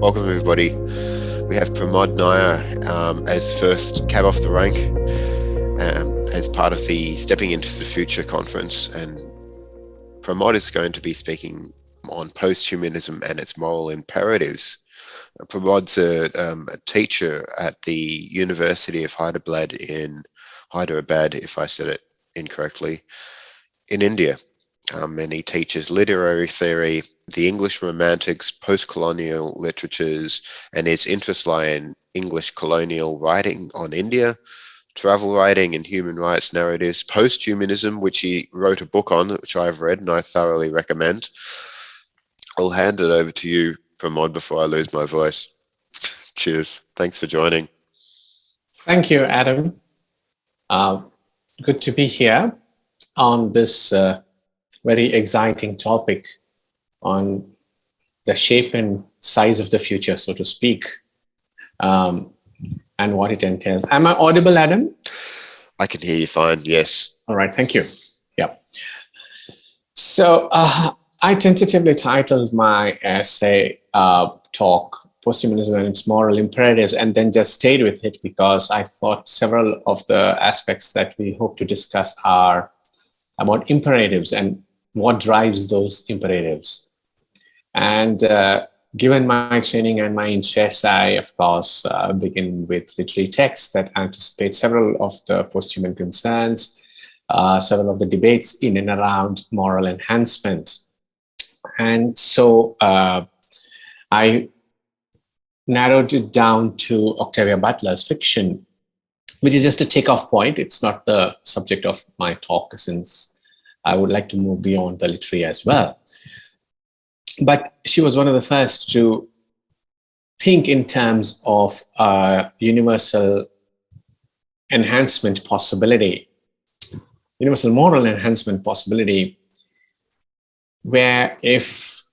Welcome everybody. We have Pramod Nayar as first cab off the rank as part of the Stepping into the Future conference, and Pramod is going to be speaking on posthumanism and its moral imperatives. Pramod's a teacher at the University of Hyderabad, if I said it incorrectly, in India. And he teaches literary theory, the English Romantics, postcolonial literatures, and his interests lie in English colonial writing on India, travel writing and human rights narratives, posthumanism, which he wrote a book on, which I've read and I thoroughly recommend. I'll hand it over to you, Pramod, before I lose my voice. Cheers. Thanks for joining. Thank you, Adam. Good to be here on this very exciting topic on the shape and size of the future, so to speak, and what it entails. Am I audible, Adam? I can hear you fine, yes. All right, thank you. Yeah. So I tentatively titled my essay talk, Posthumanism and its Moral Imperatives, and then just stayed with it because I thought several of the aspects that we hope to discuss are about imperatives and what drives those imperatives. And given my training and my interests, I, of course, begin with literary texts that anticipate several of the posthuman concerns, several of the debates in and around moral enhancement. And so I narrowed it down to Octavia Butler's fiction, which is just a takeoff point. It's not the subject of my talk, since I would like to move beyond the literary as well. But she was one of the first to think in terms of universal enhancement possibility, universal moral enhancement possibility, where if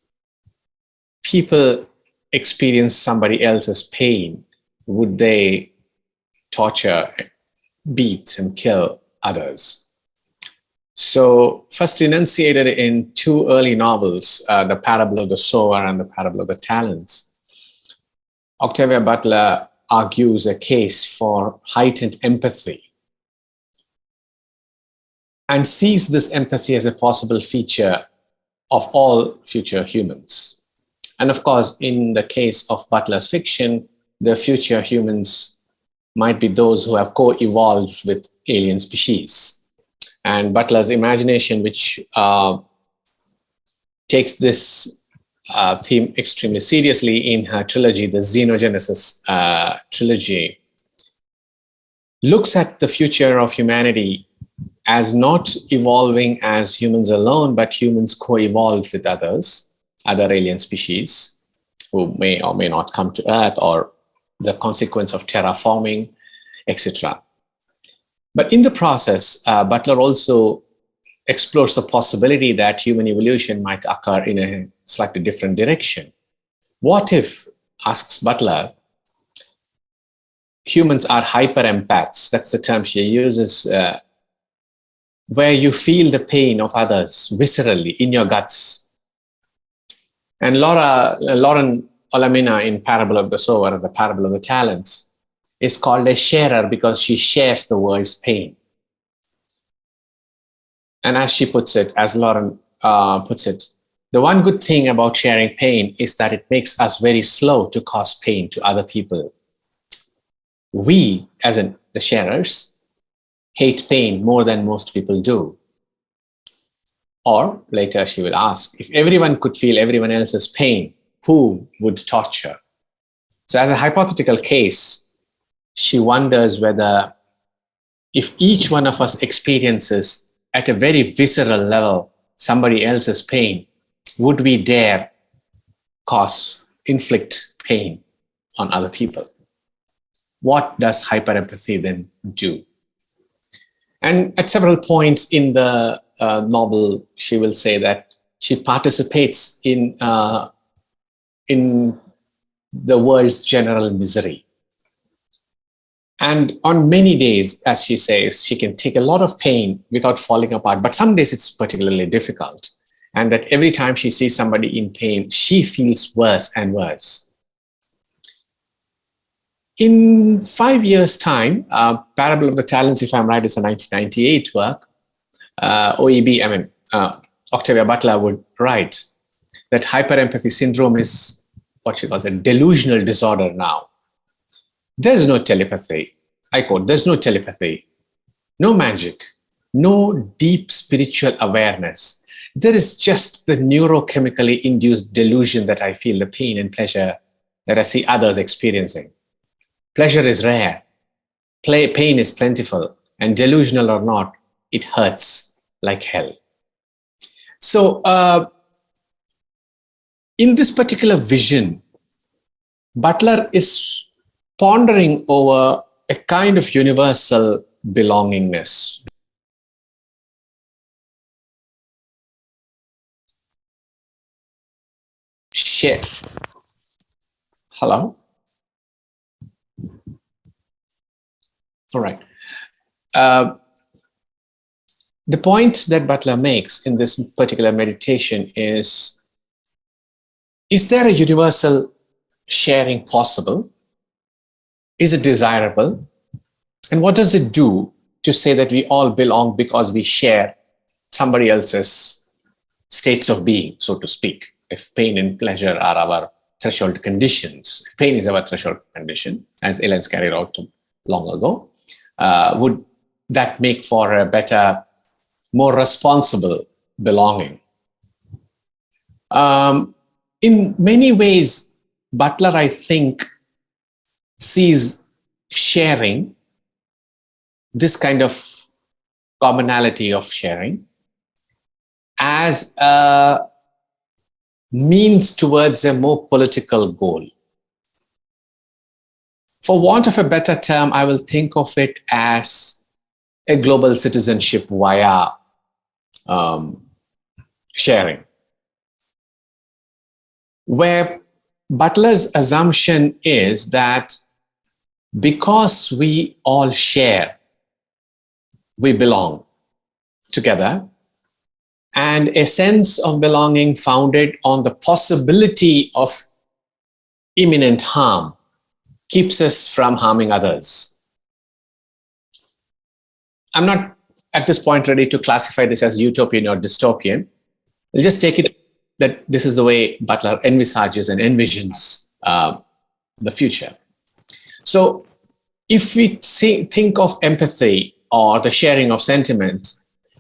people experience somebody else's pain, would they torture, beat, and kill others? So first enunciated in two early novels, The Parable of the Sower and The Parable of the Talents, Octavia Butler argues a case for heightened empathy and sees this empathy as a possible feature of all future humans. And of course, in the case of Butler's fiction, the future humans might be those who have co-evolved with alien species. And Butler's imagination, which takes this theme extremely seriously in her trilogy, the Xenogenesis trilogy, looks at the future of humanity as not evolving as humans alone, but humans co-evolved with others, other alien species who may or may not come to Earth, or the consequence of terraforming, etc. But in the process, Butler also explores the possibility that human evolution might occur in a slightly different direction. What if, asks Butler, humans are hyper-empaths? That's the term she uses, where you feel the pain of others viscerally in your guts. And Lauren Olamina in Parable of the Sower and The Parable of the Talents is called a sharer because she shares the world's pain. And as she puts it, as Lauren puts it, the one good thing about sharing pain is that it makes us very slow to cause pain to other people. We, as in the sharers, hate pain more than most people do. Or later she will ask, if everyone could feel everyone else's pain, who would torture? So as a hypothetical case, she wonders whether if each one of us experiences at a very visceral level somebody else's pain, would we dare inflict pain on other people? What does hyperempathy then do? And at several points in the novel, she will say that she participates in the world's general misery. And on many days, as she says, she can take a lot of pain without falling apart. But some days it's particularly difficult. And that every time she sees somebody in pain, she feels worse and worse. In 5 years' time, Parable of the Talents, if I'm right, is a 1998 work. Octavia Butler would write that hyperempathy syndrome is what she calls a delusional disorder now. There's no telepathy. I quote, there's no telepathy, no magic, no deep spiritual awareness. There is just the neurochemically induced delusion that I feel the pain and pleasure that I see others experiencing. Pleasure is rare, pain is plentiful, and delusional or not, it hurts like hell. So in this particular vision, Butler is pondering over a kind of universal belongingness. Share. Hello? All right. The point that Butler makes in this particular meditation is there a universal sharing possible? Is it desirable? And what does it do to say that we all belong because we share somebody else's states of being, so to speak? If pain and pleasure are our threshold conditions, if pain is our threshold condition, as Ellen Scarry wrote long ago, would that make for a better, more responsible belonging? In many ways, Butler, I think, sees sharing, this kind of commonality of sharing, as a means towards a more political goal. For want of a better term, I will think of it as a global citizenship via sharing, where Butler's assumption is that because we all share, we belong together, and a sense of belonging founded on the possibility of imminent harm keeps us from harming others. I'm not at this point ready to classify this as utopian or dystopian. I'll just take it that this is the way Butler envisages and envisions the future. So if we think of empathy or the sharing of sentiment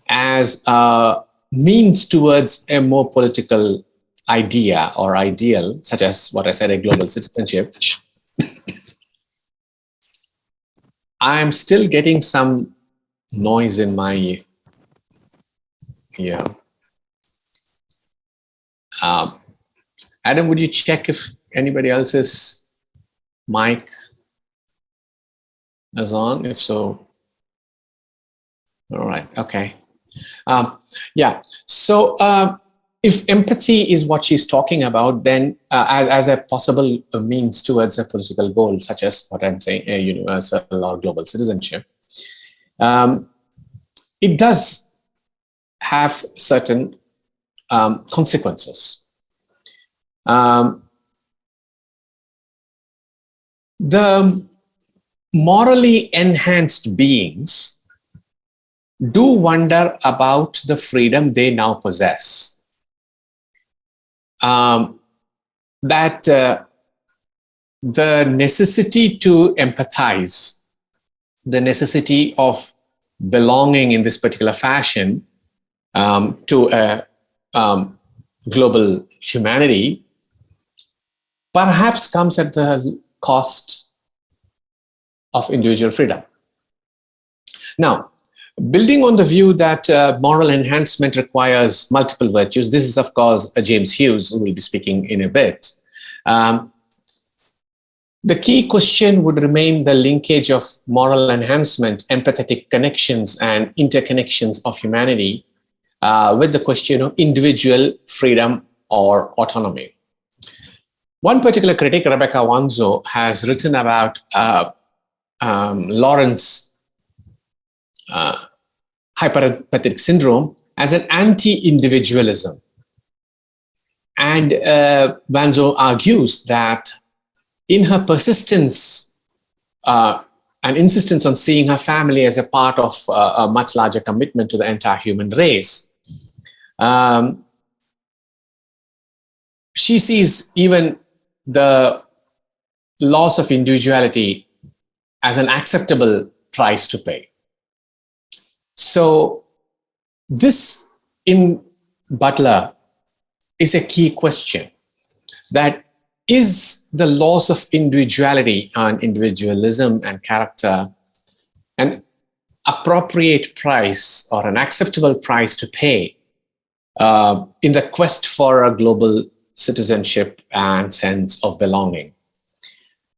as a means towards a more political idea or ideal, such as what I said, a global citizenship, I'm still getting some noise in my ear. Adam, would you check if anybody else's mic is on? If so, all right, okay. Yeah, so if empathy is what she's talking about, then as a possible means towards a political goal, such as what I'm saying, a universal or global citizenship, it does have certain consequences. The morally enhanced beings do wonder about the freedom they now possess. That the necessity to empathize, the necessity of belonging in this particular fashion to a global humanity perhaps comes at the cost of individual freedom. Now, building on the view that moral enhancement requires multiple virtues, this is, of course, James Hughes, who will be speaking in a bit. The key question would remain the linkage of moral enhancement, empathetic connections, and interconnections of humanity with the question of individual freedom or autonomy. One particular critic, Rebecca Wanzo, has written about Lawrence hyperempathic syndrome as an anti-individualism. And Wanzo argues that in her persistence an insistence on seeing her family as a part of a much larger commitment to the entire human race. She sees even the loss of individuality as an acceptable price to pay. So this in Butler is a key question, that is the loss of individuality and individualism and character an appropriate price or an acceptable price to pay in the quest for a global citizenship and sense of belonging?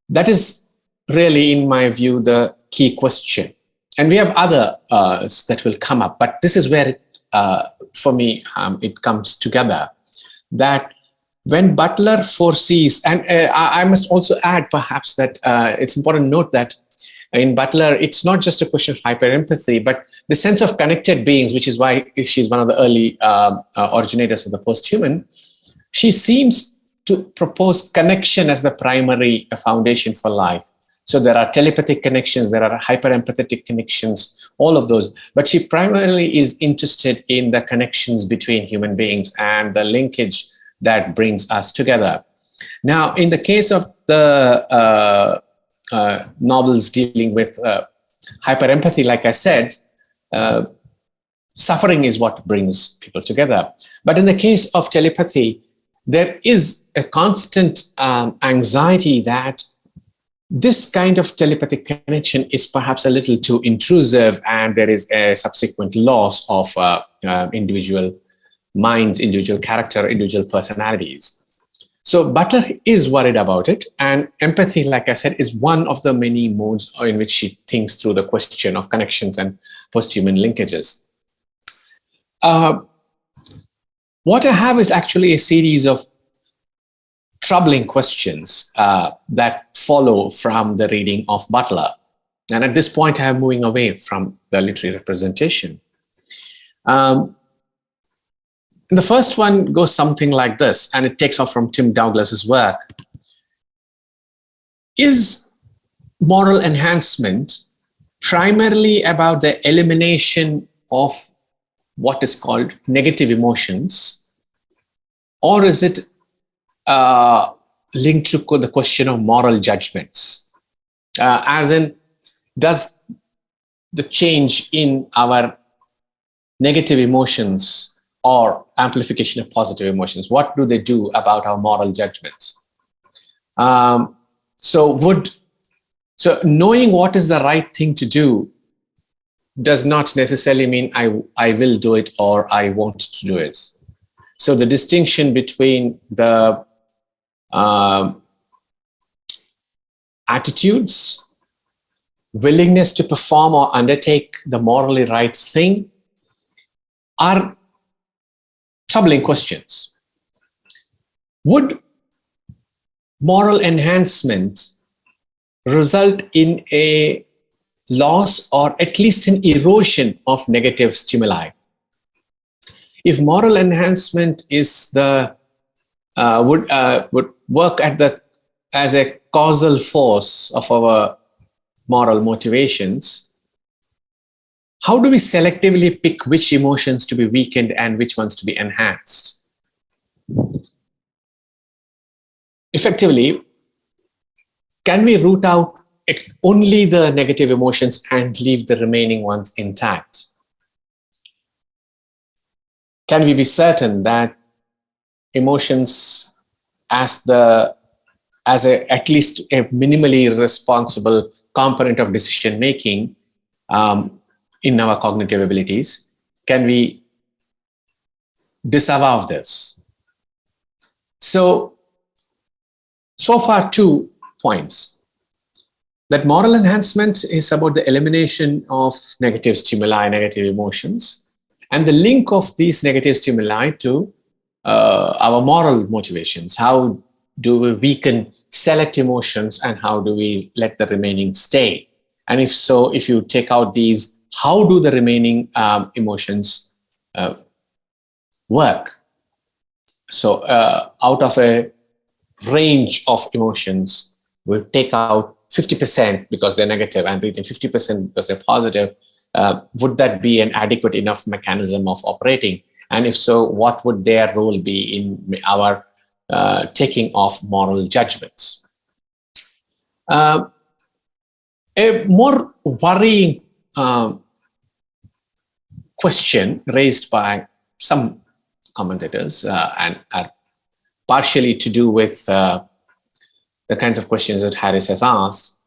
That is really, in my view, the key question. And we have other that will come up, but this is where, for me, it comes together. That when Butler foresees, and I must also add perhaps that it's important to note that in Butler, it's not just a question of hyperempathy, but the sense of connected beings, which is why she's one of the early originators of the posthuman. She seems to propose connection as the primary foundation for life. So there are telepathic connections, there are hyper-empathetic connections, all of those. But she primarily is interested in the connections between human beings and the linkage that brings us together. Now, in the case of the novels dealing with hyper-empathy, like I said, suffering is what brings people together. But in the case of telepathy, there is a constant anxiety that this kind of telepathic connection is perhaps a little too intrusive, and there is a subsequent loss of individual minds, individual character, individual personalities. So Butler is worried about it, and empathy, like I said, is one of the many modes in which she thinks through the question of connections and posthuman linkages. What I have is actually a series of troubling questions that follow from the reading of Butler. And at this point, I am moving away from the literary representation. The first one goes something like this, and it takes off from Tim Douglas's work. Is moral enhancement primarily about the elimination of what is called negative emotions, or is it linked to the question of moral judgments? As in, does the change in our negative emotions or amplification of positive emotions, what do they do about our moral judgments? So knowing what is the right thing to do does not necessarily mean I will do it or I want to do it. So the distinction between the attitudes, willingness to perform or undertake the morally right thing are troubling questions. Would moral enhancement result in a loss or at least an erosion of negative stimuli? If moral enhancement is the would work as a causal force of our moral motivations, how do we selectively pick which emotions to be weakened and which ones to be enhanced? Effectively, can we root out only the negative emotions and leave the remaining ones intact? Can we be certain that emotions as at least a minimally responsible component of decision making in our cognitive abilities, can we disavow this? So far, 2 points. That moral enhancement is about the elimination of negative stimuli, negative emotions, and the link of these negative stimuli to our moral motivations. How do we weaken select emotions and how do we let the remaining stay? And if so, if you take out these, how do the remaining emotions work? So out of a range of emotions, we take out 50% because they're negative and retain 50% because they're positive, would that be an adequate enough mechanism of operating? And if so, what would their role be in our taking of moral judgments? A more worrying question raised by some commentators and are partially to do with the kinds of questions that Harris has asked.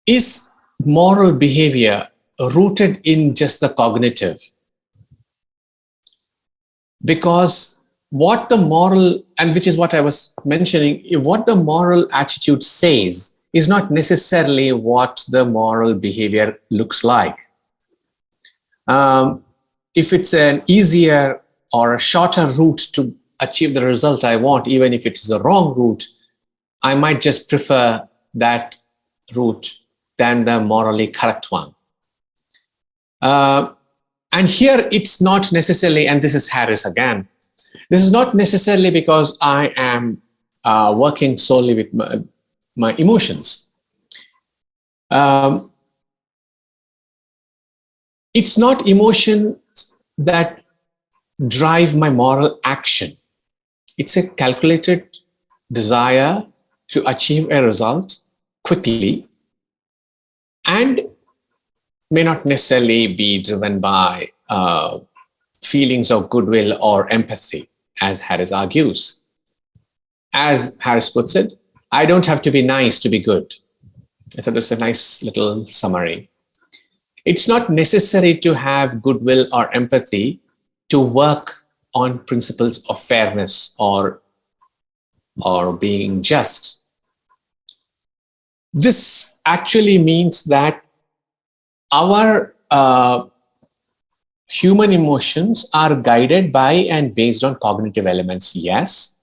Is moral behavior rooted in just the cognitive? Because what the moral, and which is what I was mentioning, what the moral attitude says is not necessarily what the moral behavior looks like. If it's an easier or a shorter route to achieve the result I want, even if it is a wrong route, I might just prefer that route than the morally correct one. And here it's not necessarily, and this is Harris again, this is not necessarily because I am working solely with my emotions. It's not emotions that drive my moral action. It's a calculated desire to achieve a result quickly and may not necessarily be driven by feelings of goodwill or empathy, as Harris argues. As Harris puts it, I don't have to be nice to be good. I thought it's a nice little summary. It's not necessary to have goodwill or empathy to work on principles of fairness or being just. This actually means that our human emotions are guided by and based on cognitive elements, yes.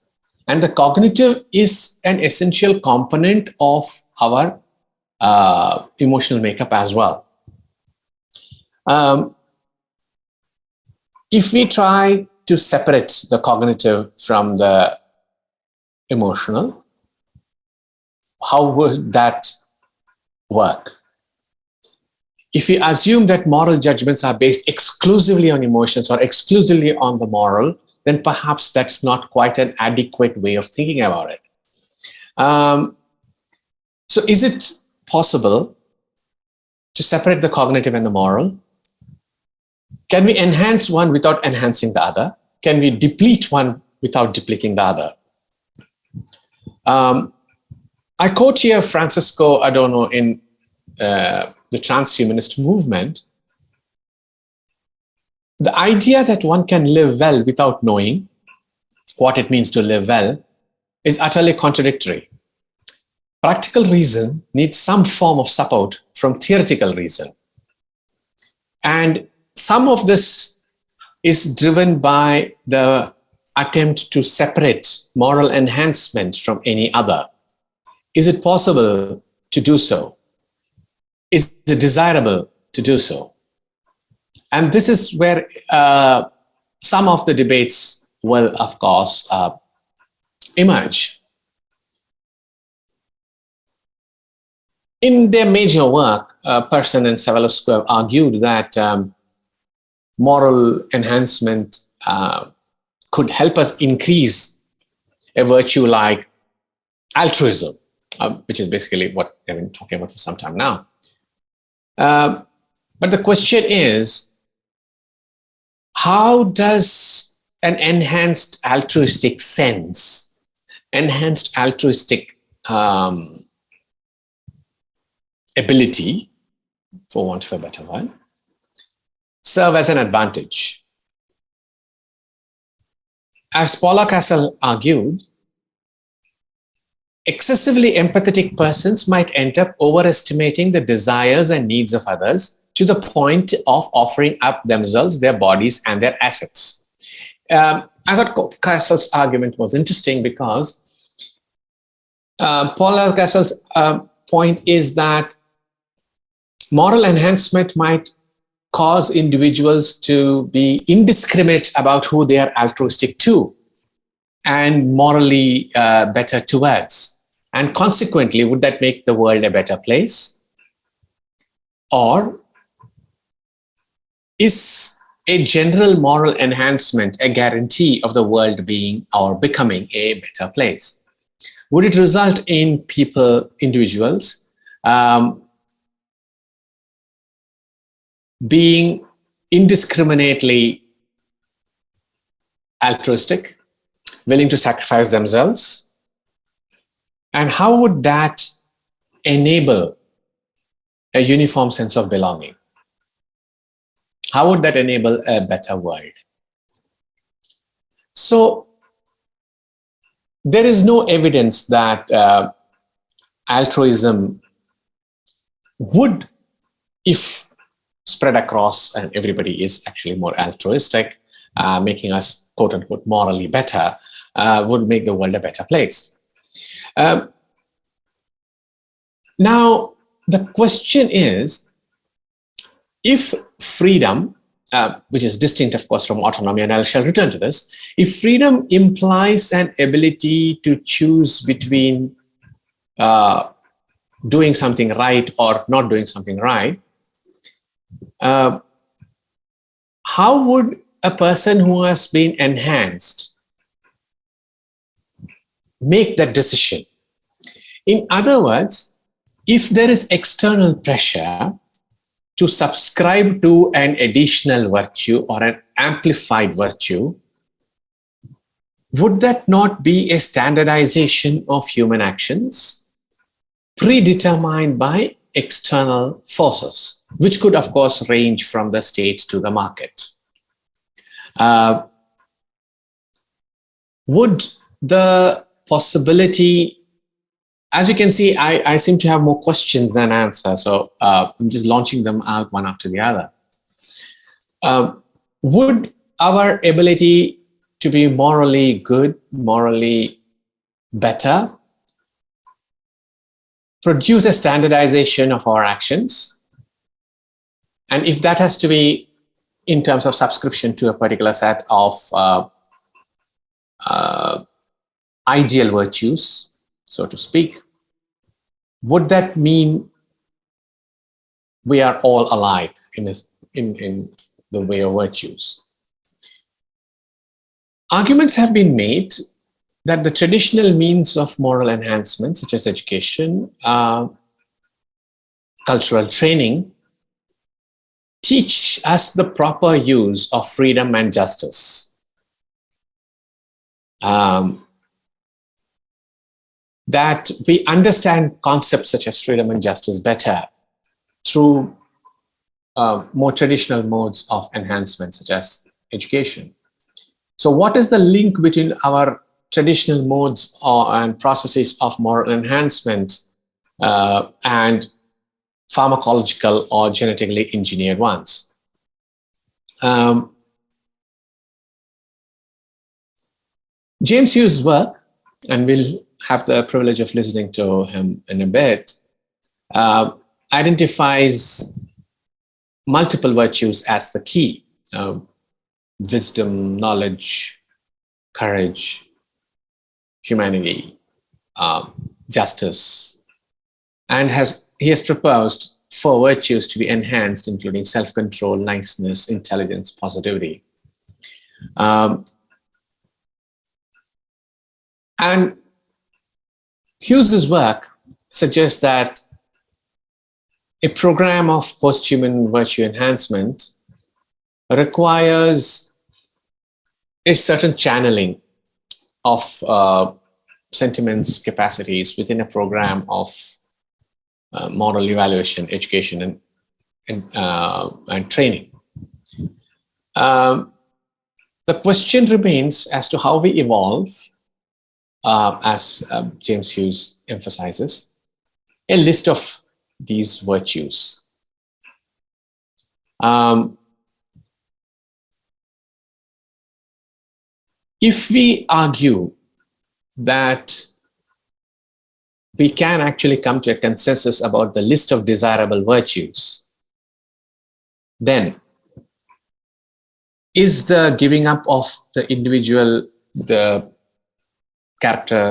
And the cognitive is an essential component of our emotional makeup as well. If we try to separate the cognitive from the emotional, how would that work? If we assume that moral judgments are based exclusively on emotions or exclusively on the moral, then perhaps that's not quite an adequate way of thinking about it. So is it possible to separate the cognitive and the moral? Can we enhance one without enhancing the other? Can we deplete one without depleting the other? I quote here Francisco Adorno in the transhumanist movement. The idea that one can live well without knowing what it means to live well is utterly contradictory. Practical reason needs some form of support from theoretical reason. And some of this is driven by the attempt to separate moral enhancement from any other. Is it possible to do so? Is it desirable to do so? And this is where some of the debates will, of course, emerge. In their major work, Persson and Savelascu have argued that moral enhancement could help us increase a virtue like altruism, which is basically what they've been talking about for some time now. But the question is, how does an enhanced altruistic sense, enhanced altruistic ability, for want of a better word, serve as an advantage? As Paula Castle argued, excessively empathetic persons might end up overestimating the desires and needs of others to the point of offering up themselves, their bodies, and their assets. I thought Castle's argument was interesting because Paula Castle's point is that moral enhancement might cause individuals to be indiscriminate about who they are altruistic to. and morally better towards? And consequently, would that make the world a better place? Or is a general moral enhancement a guarantee of the world being or becoming a better place? Would it result in people, individuals, being indiscriminately altruistic, willing to sacrifice themselves? And how would that enable a uniform sense of belonging? How would that enable a better world? So there is no evidence that altruism would, if spread across and everybody is actually more altruistic, making us quote unquote morally better, would make the world a better place. Now, the question is, if freedom, which is distinct, of course, from autonomy, and I shall return to this, if freedom implies an ability to choose between doing something right or not doing something right, how would a person who has been enhanced make that decision? In other words, if there is external pressure to subscribe to an additional virtue or an amplified virtue, would that not be a standardization of human actions predetermined by external forces, which could, of course, range from the state to the market? Would the possibility, as you can see, I seem to have more questions than answers, so I'm just launching them out one after the other. Would our ability to be morally good, morally better, produce a standardization of our actions? And if that has to be in terms of subscription to a particular set of ideal virtues, so to speak, would that mean we are all alike in the way of virtues? Arguments have been made that the traditional means of moral enhancement, such as education, cultural training, teach us the proper use of freedom and justice. That we understand concepts such as freedom and justice better through more traditional modes of enhancement, such as education. So what is the link between our traditional modes and processes of moral enhancement and pharmacological or genetically engineered ones? James Hughes' work, and we'll have the privilege of listening to him in a bit, identifies multiple virtues as the key: wisdom, knowledge, courage, humanity, justice, and he has proposed 4 virtues to be enhanced, including self-control, niceness, intelligence, positivity. And Hughes's work suggests that a program of posthuman virtue enhancement requires a certain channeling of sentiments, capacities within a program of moral evaluation, education, and training. The question remains as to how we evolve, as James Hughes emphasizes, a list of these virtues. If we argue that we can actually come to a consensus about the list of desirable virtues, then is the giving up of the individual the character,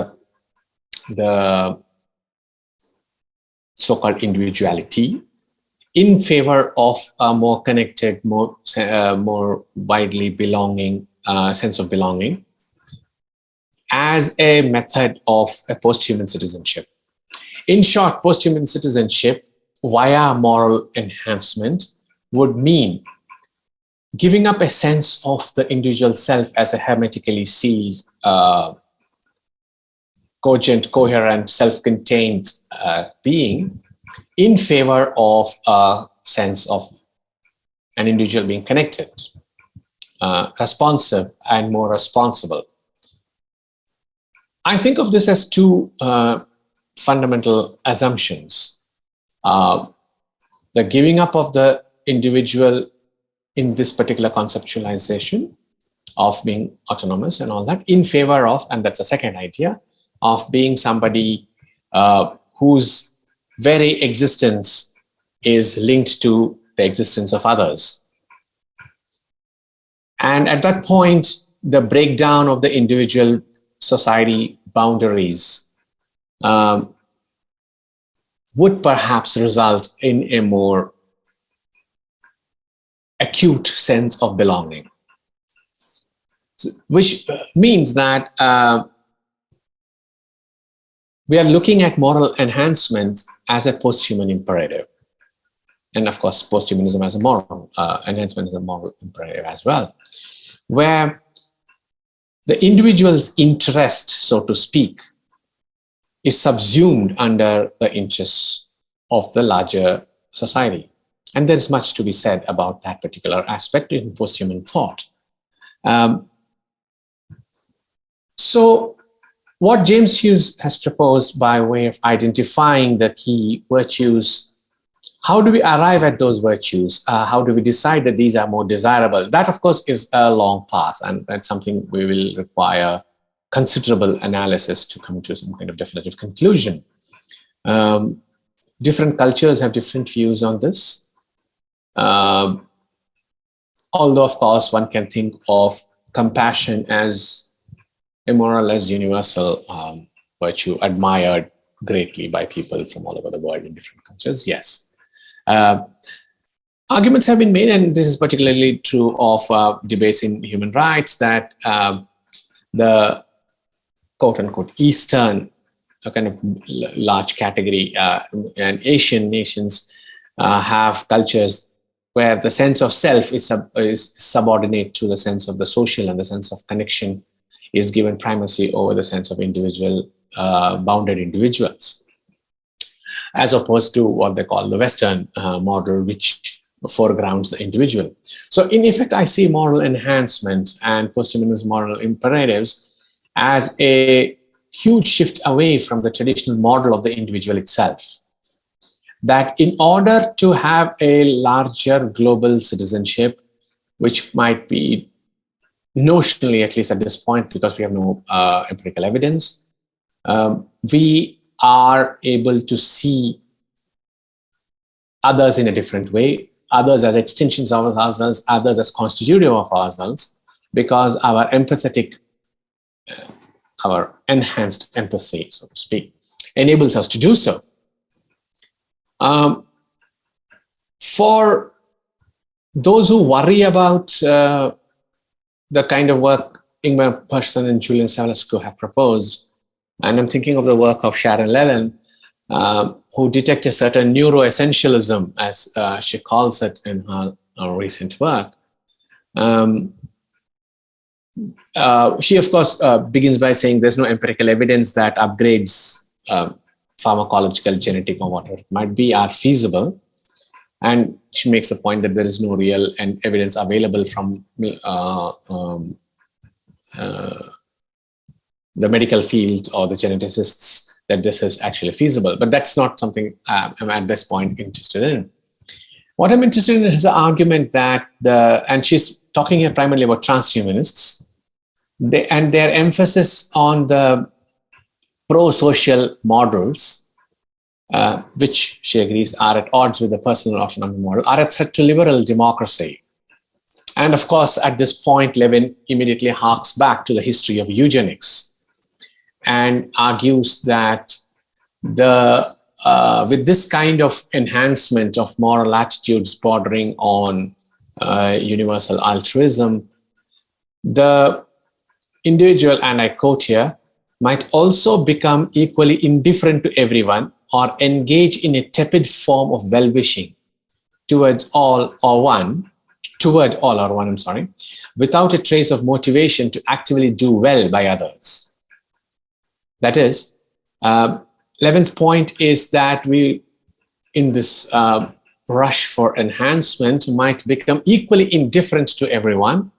the so-called individuality, in favor of a more connected, more widely belonging sense of belonging, as a method of a post-human citizenship. In short, post-human citizenship via moral enhancement would mean giving up a sense of the individual self as a hermetically sealed, cogent, coherent, self-contained being, in favor of a sense of an individual being connected, responsive, and more responsible. I think of this as two fundamental assumptions. The giving up of the individual in this particular conceptualization of being autonomous and all that, in favor of, and that's a second idea, of being somebody whose very existence is linked to the existence of others. And at that point, the breakdown of the individual society boundaries would perhaps result in a more acute sense of belonging, which means that we are looking at moral enhancement as a post-human imperative. And of course, posthumanism as a moral enhancement is a moral imperative as well, where the individual's interest, so to speak, is subsumed under the interests of the larger society. And there's much to be said about that particular aspect in posthuman thought. So what James Hughes has proposed by way of identifying the key virtues, how do we arrive at those virtues? How do we decide that these are more desirable? That, of course, is a long path, and that's something we will require considerable analysis to come to some kind of definitive conclusion. Different cultures have different views on this. Although, of course, one can think of compassion as a more or less universal virtue, admired greatly by people from all over the world in different cultures, yes. Arguments have been made, and this is particularly true of debates in human rights, that the quote-unquote Eastern kind of large category and Asian nations have cultures where the sense of self is subordinate to the sense of the social, and the sense of connection is given primacy over the sense of individual, bounded individuals, as opposed to what they call the Western model, which foregrounds the individual. So in effect, I see moral enhancement and posthumanist moral imperatives as a huge shift away from the traditional model of the individual itself. That in order to have a larger global citizenship, which might be notionally, at least at this point, because we have no empirical evidence, we are able to see others in a different way, others as extensions of ourselves, others as constitutive of ourselves, because our empathetic, our enhanced empathy, so to speak, enables us to do so. For those who worry about the kind of work Ingmar Persson and Julian Savulescu have proposed, and I'm thinking of the work of Sharon Levin, who detect a certain neuroessentialism, as she calls it in her recent work. She, of course, begins by saying there's no empirical evidence that upgrades, pharmacological, genetic, or whatever it might be, are feasible. And she makes the point that there is no real evidence available from the medical field or the geneticists that this is actually feasible. But that's not something I'm at this point interested in. What I'm interested in is the argument that and she's talking here primarily about transhumanists, and their emphasis on the pro-social models, which she agrees are at odds with the personal autonomy model, are a threat to liberal democracy. And of course, at this point, Levin immediately harks back to the history of eugenics. and argues that with this kind of enhancement of moral attitudes bordering on universal altruism, the individual, and I quote here, might also become equally indifferent to everyone or engage in a tepid form of well-wishing toward all or one, I'm sorry, without a trace of motivation to actively do well by others. That is, Levin's point is that we, in this rush for enhancement, might become equally indifferent to everyone,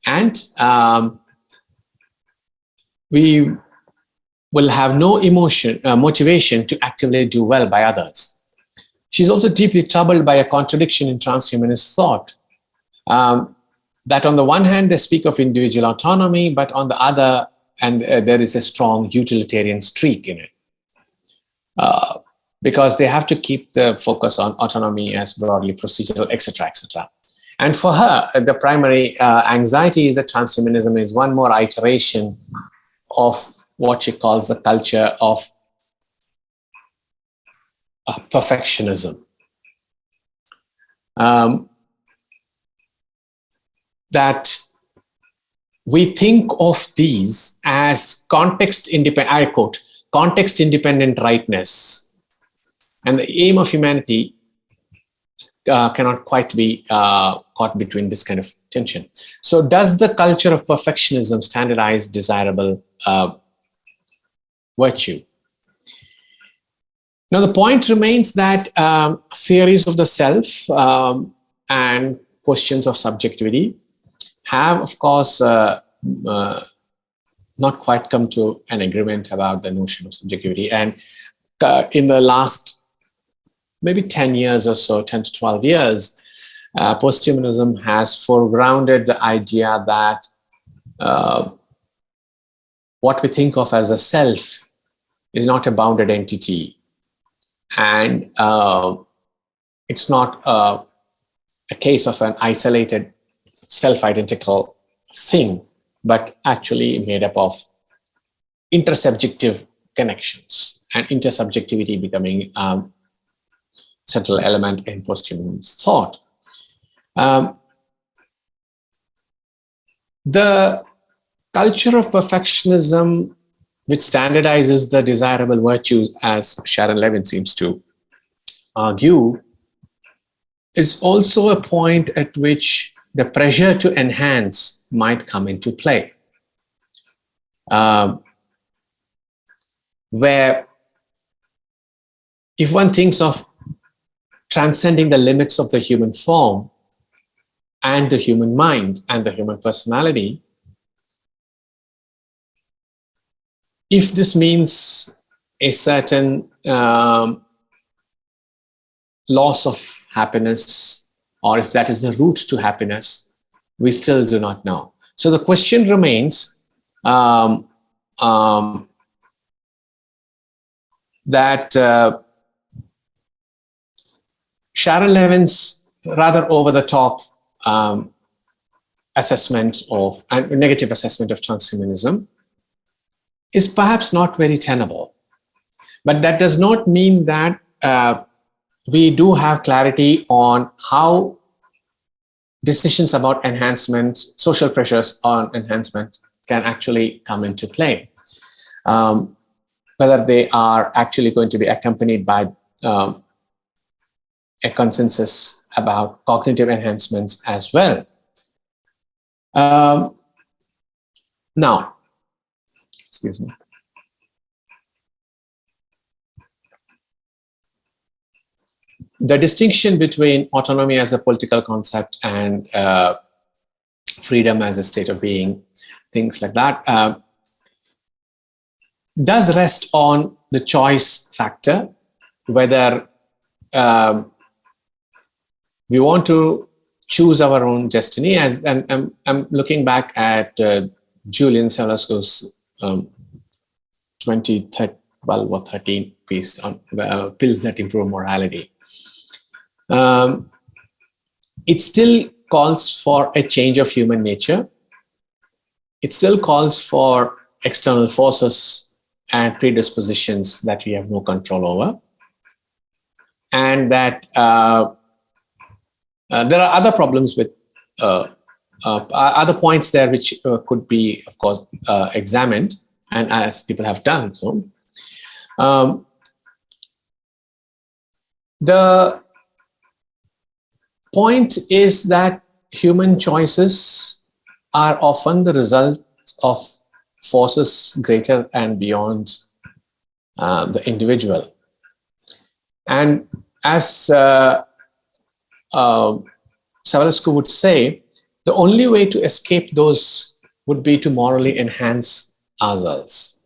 and we will have no motivation to actively do well by others. She's also deeply troubled by a contradiction in transhumanist thought. That on the one hand, they speak of individual autonomy, but on the other, there is a strong utilitarian streak in it. Because they have to keep the focus on autonomy as broadly procedural, etc., etc. And for her, the primary anxiety is that transhumanism is one more iteration of what she calls the culture of perfectionism. That we think of these as context-independent, I quote, context-independent rightness. And the aim of humanity cannot quite be caught between this kind of tension. So does the culture of perfectionism standardize desirable virtue? Now, the point remains that theories of the self and questions of subjectivity have, of course, not quite come to an agreement about the notion of subjectivity. And in the last maybe 10 years or so, 10 to 12 years, posthumanism has foregrounded the idea that what we think of as a self is not a bounded entity. And it's not a case of an isolated self-identical thing, but actually made up of intersubjective connections, and intersubjectivity becoming central element in posthumanist thought. The culture of perfectionism, which standardizes the desirable virtues, as Sharon Levin seems to argue, is also a point at which the pressure to enhance might come into play. Where if one thinks of transcending the limits of the human form and the human mind and the human personality, if this means a certain loss of happiness, or if that is the route to happiness, we still do not know. So the question remains that Sharon Levin's rather over-the-top assessment of, and negative assessment of transhumanism is perhaps not very tenable. But that does not mean that we do have clarity on how decisions about enhancement, social pressures on enhancement can actually come into play. Whether they are actually going to be accompanied by a consensus about cognitive enhancements as well. Now, excuse me. The distinction between autonomy as a political concept and freedom as a state of being, things like that, does rest on the choice factor, whether we want to choose our own destiny. As and I'm looking back at Julian Salasco's 2012 or 13 piece on pills that improve morality. It still calls for a change of human nature. It still calls for external forces and predispositions that we have no control over, and that there are other problems with other points there which could be, of course, examined, and as people have done so. The point is that human choices are often the result of forces greater and beyond the individual. And as Savulescu would say, the only way to escape those would be to morally enhance ourselves.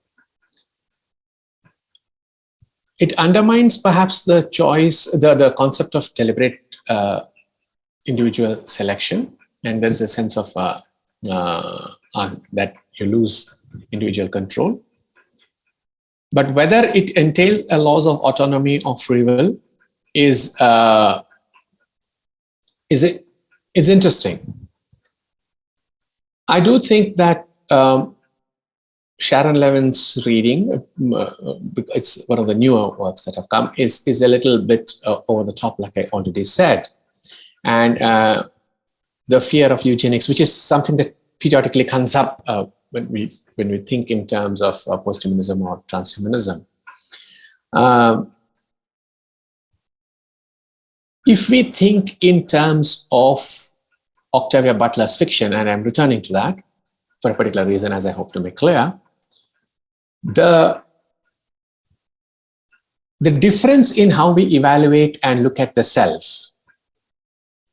It undermines perhaps the choice, the concept of deliberate individual selection, and there is a sense of that you lose individual control. But whether it entails a loss of autonomy or free will is interesting. I do think that Sharon Levin's reading, it's one of the newer works that have come, is a little bit over the top, like I already said. And the fear of eugenics, which is something that periodically comes up when we think in terms of posthumanism or transhumanism. If we think in terms of Octavia Butler's fiction, and I'm returning to that for a particular reason, as I hope to make clear, the difference in how we evaluate and look at the self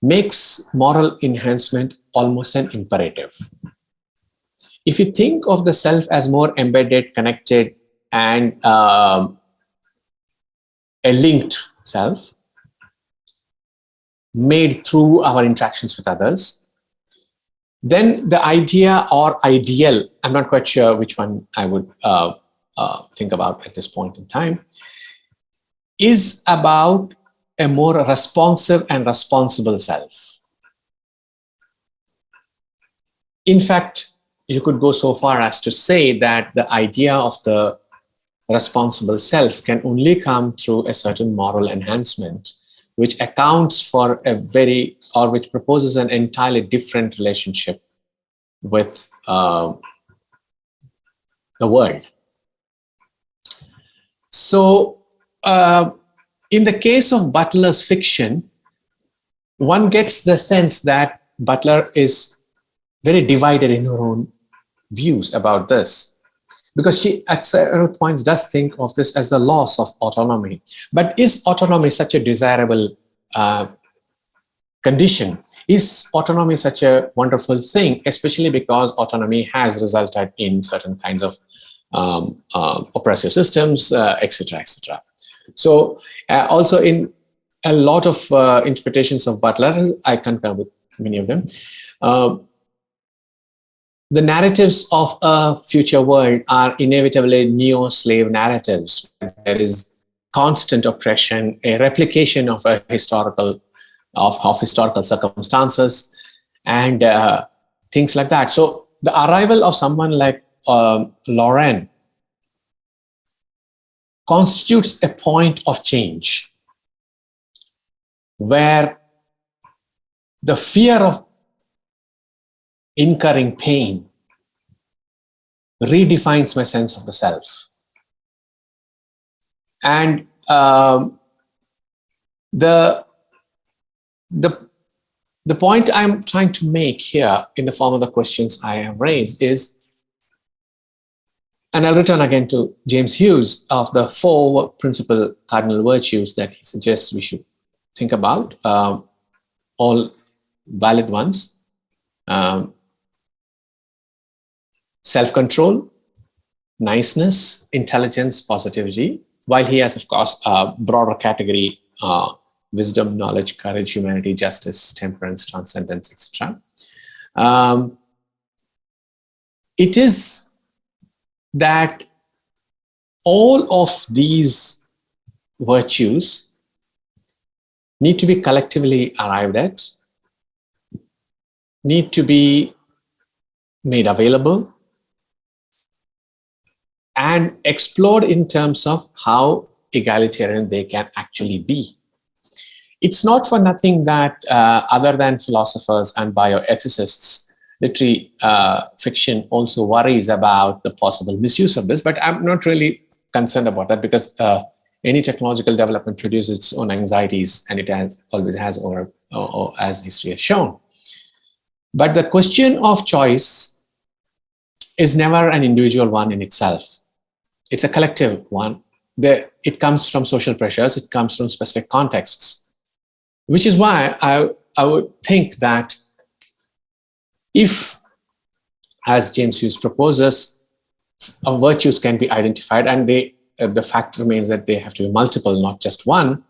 makes moral enhancement almost an imperative. If you think of the self as more embedded, connected, and a linked self, made through our interactions with others, then the idea or ideal, I'm not quite sure which one I would think about at this point in time, is about a more responsive and responsible self. In fact, you could go so far as to say that the idea of the responsible self can only come through a certain moral enhancement, which accounts for which proposes an entirely different relationship with the world. So, in the case of Butler's fiction, one gets the sense that Butler is very divided in her own views about this, because she at several points does think of this as the loss of autonomy. But is autonomy such a desirable condition? Is autonomy such a wonderful thing, especially because autonomy has resulted in certain kinds of oppressive systems, etc., etc. So also in a lot of interpretations of Butler, I concur with many of them, the narratives of a future world are inevitably neo-slave narratives. There is constant oppression, a replication of a historical circumstances, and things like that. So the arrival of someone like Lauren constitutes a point of change where the fear of incurring pain redefines my sense of the self. And the point I'm trying to make here in the form of the questions I have raised is, and I'll return again to James Hughes, of the 4 principal cardinal virtues that he suggests we should think about, all valid ones. Self-control, niceness, intelligence, positivity, while he has, of course, a broader category, wisdom, knowledge, courage, humanity, justice, temperance, transcendence, etc. It is that all of these virtues need to be collectively arrived at, need to be made available, and explored in terms of how egalitarian they can actually be. It's not for nothing that other than philosophers and bioethicists, literary fiction also worries about the possible misuse of this, but I'm not really concerned about that because any technological development produces its own anxieties, and it always has, or as history has shown. But the question of choice is never an individual one in itself. It's a collective one. It comes from social pressures, it comes from specific contexts, which is why I would think that if, as James Hughes proposes, virtues can be identified and the fact remains that they have to be multiple, not just one,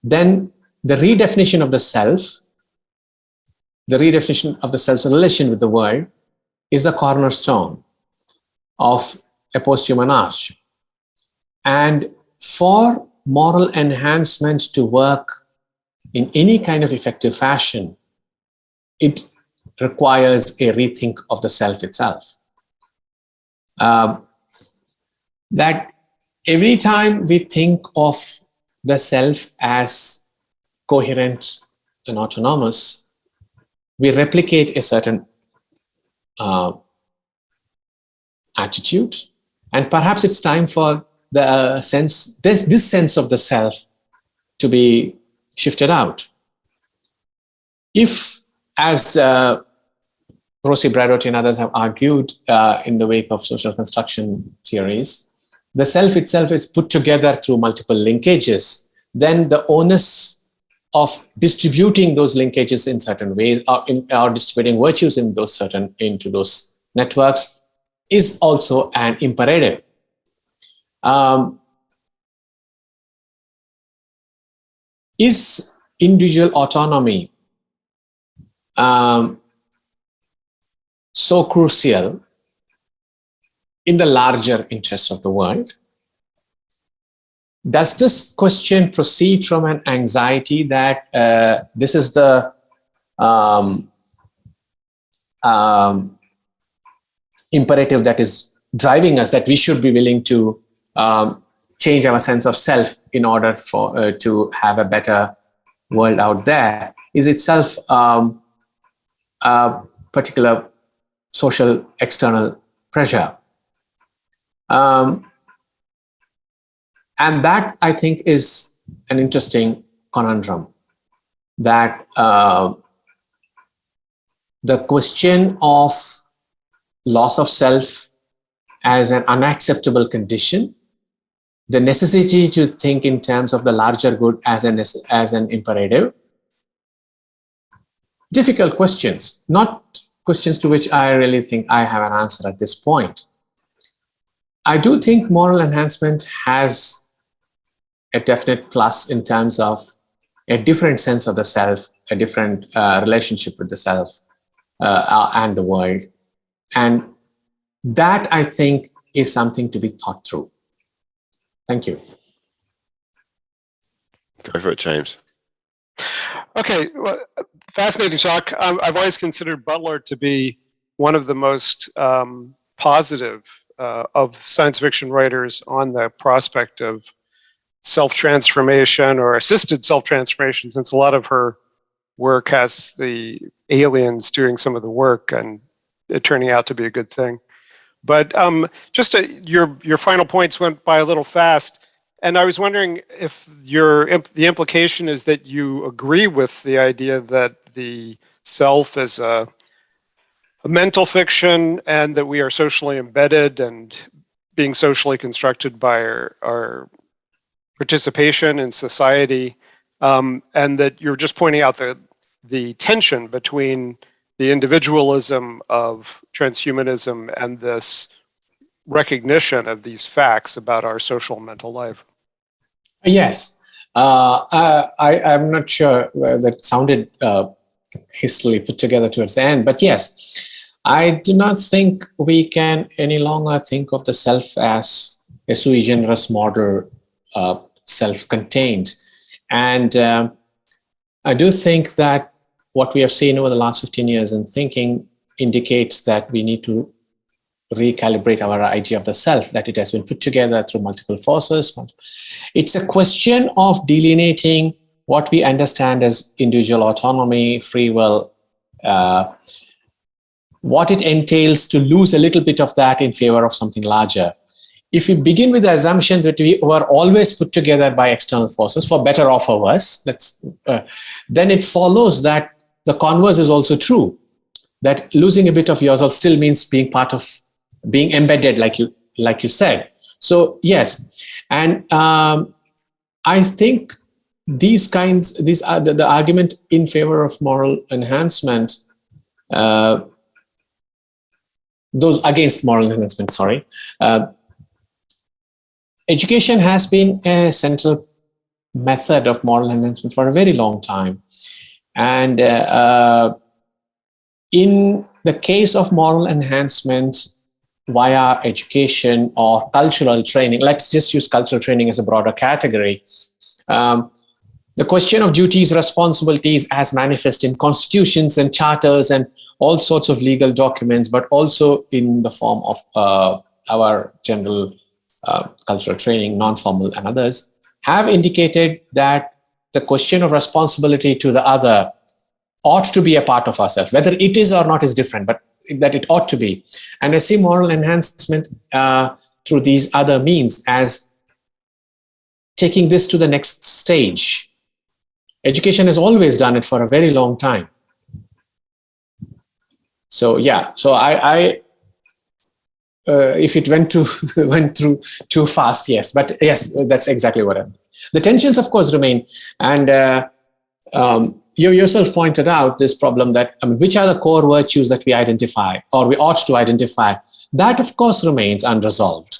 then the redefinition of the self, the redefinition of the self's relation with the world is the cornerstone of a post-human arch. And for moral enhancement to work in any kind of effective fashion, it requires a rethink of the self itself. That every time we think of the self as coherent and autonomous, we replicate a certain attitude, and perhaps it's time for the sense, this sense of the self to be shifted out. If, as Rossi Bradotti and others have argued in the wake of social construction theories, the self itself is put together through multiple linkages, then the onus of distributing those linkages in certain ways, or distributing virtues into those networks, is also an imperative. Is individual autonomy so crucial in the larger interests of the world? Does this question proceed from an anxiety that this is the imperative that is driving us, that we should be willing to change our sense of self in order for to have a better world out there? Is itself a particular social external pressure? And that, I think, is an interesting conundrum, that the question of loss of self as an unacceptable condition, the necessity to think in terms of the larger good as an imperative. Difficult questions, not questions to which I really think I have an answer at this point. I do think moral enhancement has a definite plus in terms of a different sense of the self, a different relationship with the self and the world. And that, I think, is something to be thought through. Thank you. Go for it, James. Okay, well, fascinating talk. I've always considered Butler to be one of the most positive of science fiction writers on the prospect of self-transformation or assisted self-transformation, since a lot of her work has the aliens doing some of the work and it turning out to be a good thing. But just your final points went by a little fast, and I was wondering if the implication is that you agree with the idea that the self is a mental fiction and that we are socially embedded and being socially constructed by our participation in society, and that you're just pointing out the tension between the individualism of transhumanism and this recognition of these facts about our social and mental life. Yes. I'm not sure that sounded hastily put together towards the end, but yes, I do not think we can any longer think of the self as a sui generis model, self-contained. And I do think that what we have seen over the last 15 years in thinking indicates that we need to recalibrate our idea of the self, that it has been put together through multiple forces. It's a question of delineating what we understand as individual autonomy, free will, what it entails to lose a little bit of that in favor of something larger. If we begin with the assumption that we were always put together by external forces, for better or for worse, then it follows that the converse is also true, that losing a bit of yourself still means being part of, being embedded, like you said. So yes, and I think these are the argument in favor of moral enhancement, those against moral enhancement, sorry. Education has been a central method of moral enhancement for a very long time. And in the case of moral enhancement via education or cultural training, let's just use cultural training as a broader category. The question of duties, responsibilities as manifest in constitutions and charters and all sorts of legal documents, but also in the form of our general cultural training, non-formal and others, have indicated that the question of responsibility to the other ought to be a part of ourselves. Whether it is or not is different, but that it ought to be. And I see moral enhancement through these other means as taking this to the next stage. Education has always done it for a very long time. So yeah, so I if it went through too fast, yes, but yes, that's exactly what I mean. The tensions, of course, remain, and you yourself pointed out this problem that, which are the core virtues that we identify or we ought to identify? That, of course, remains unresolved.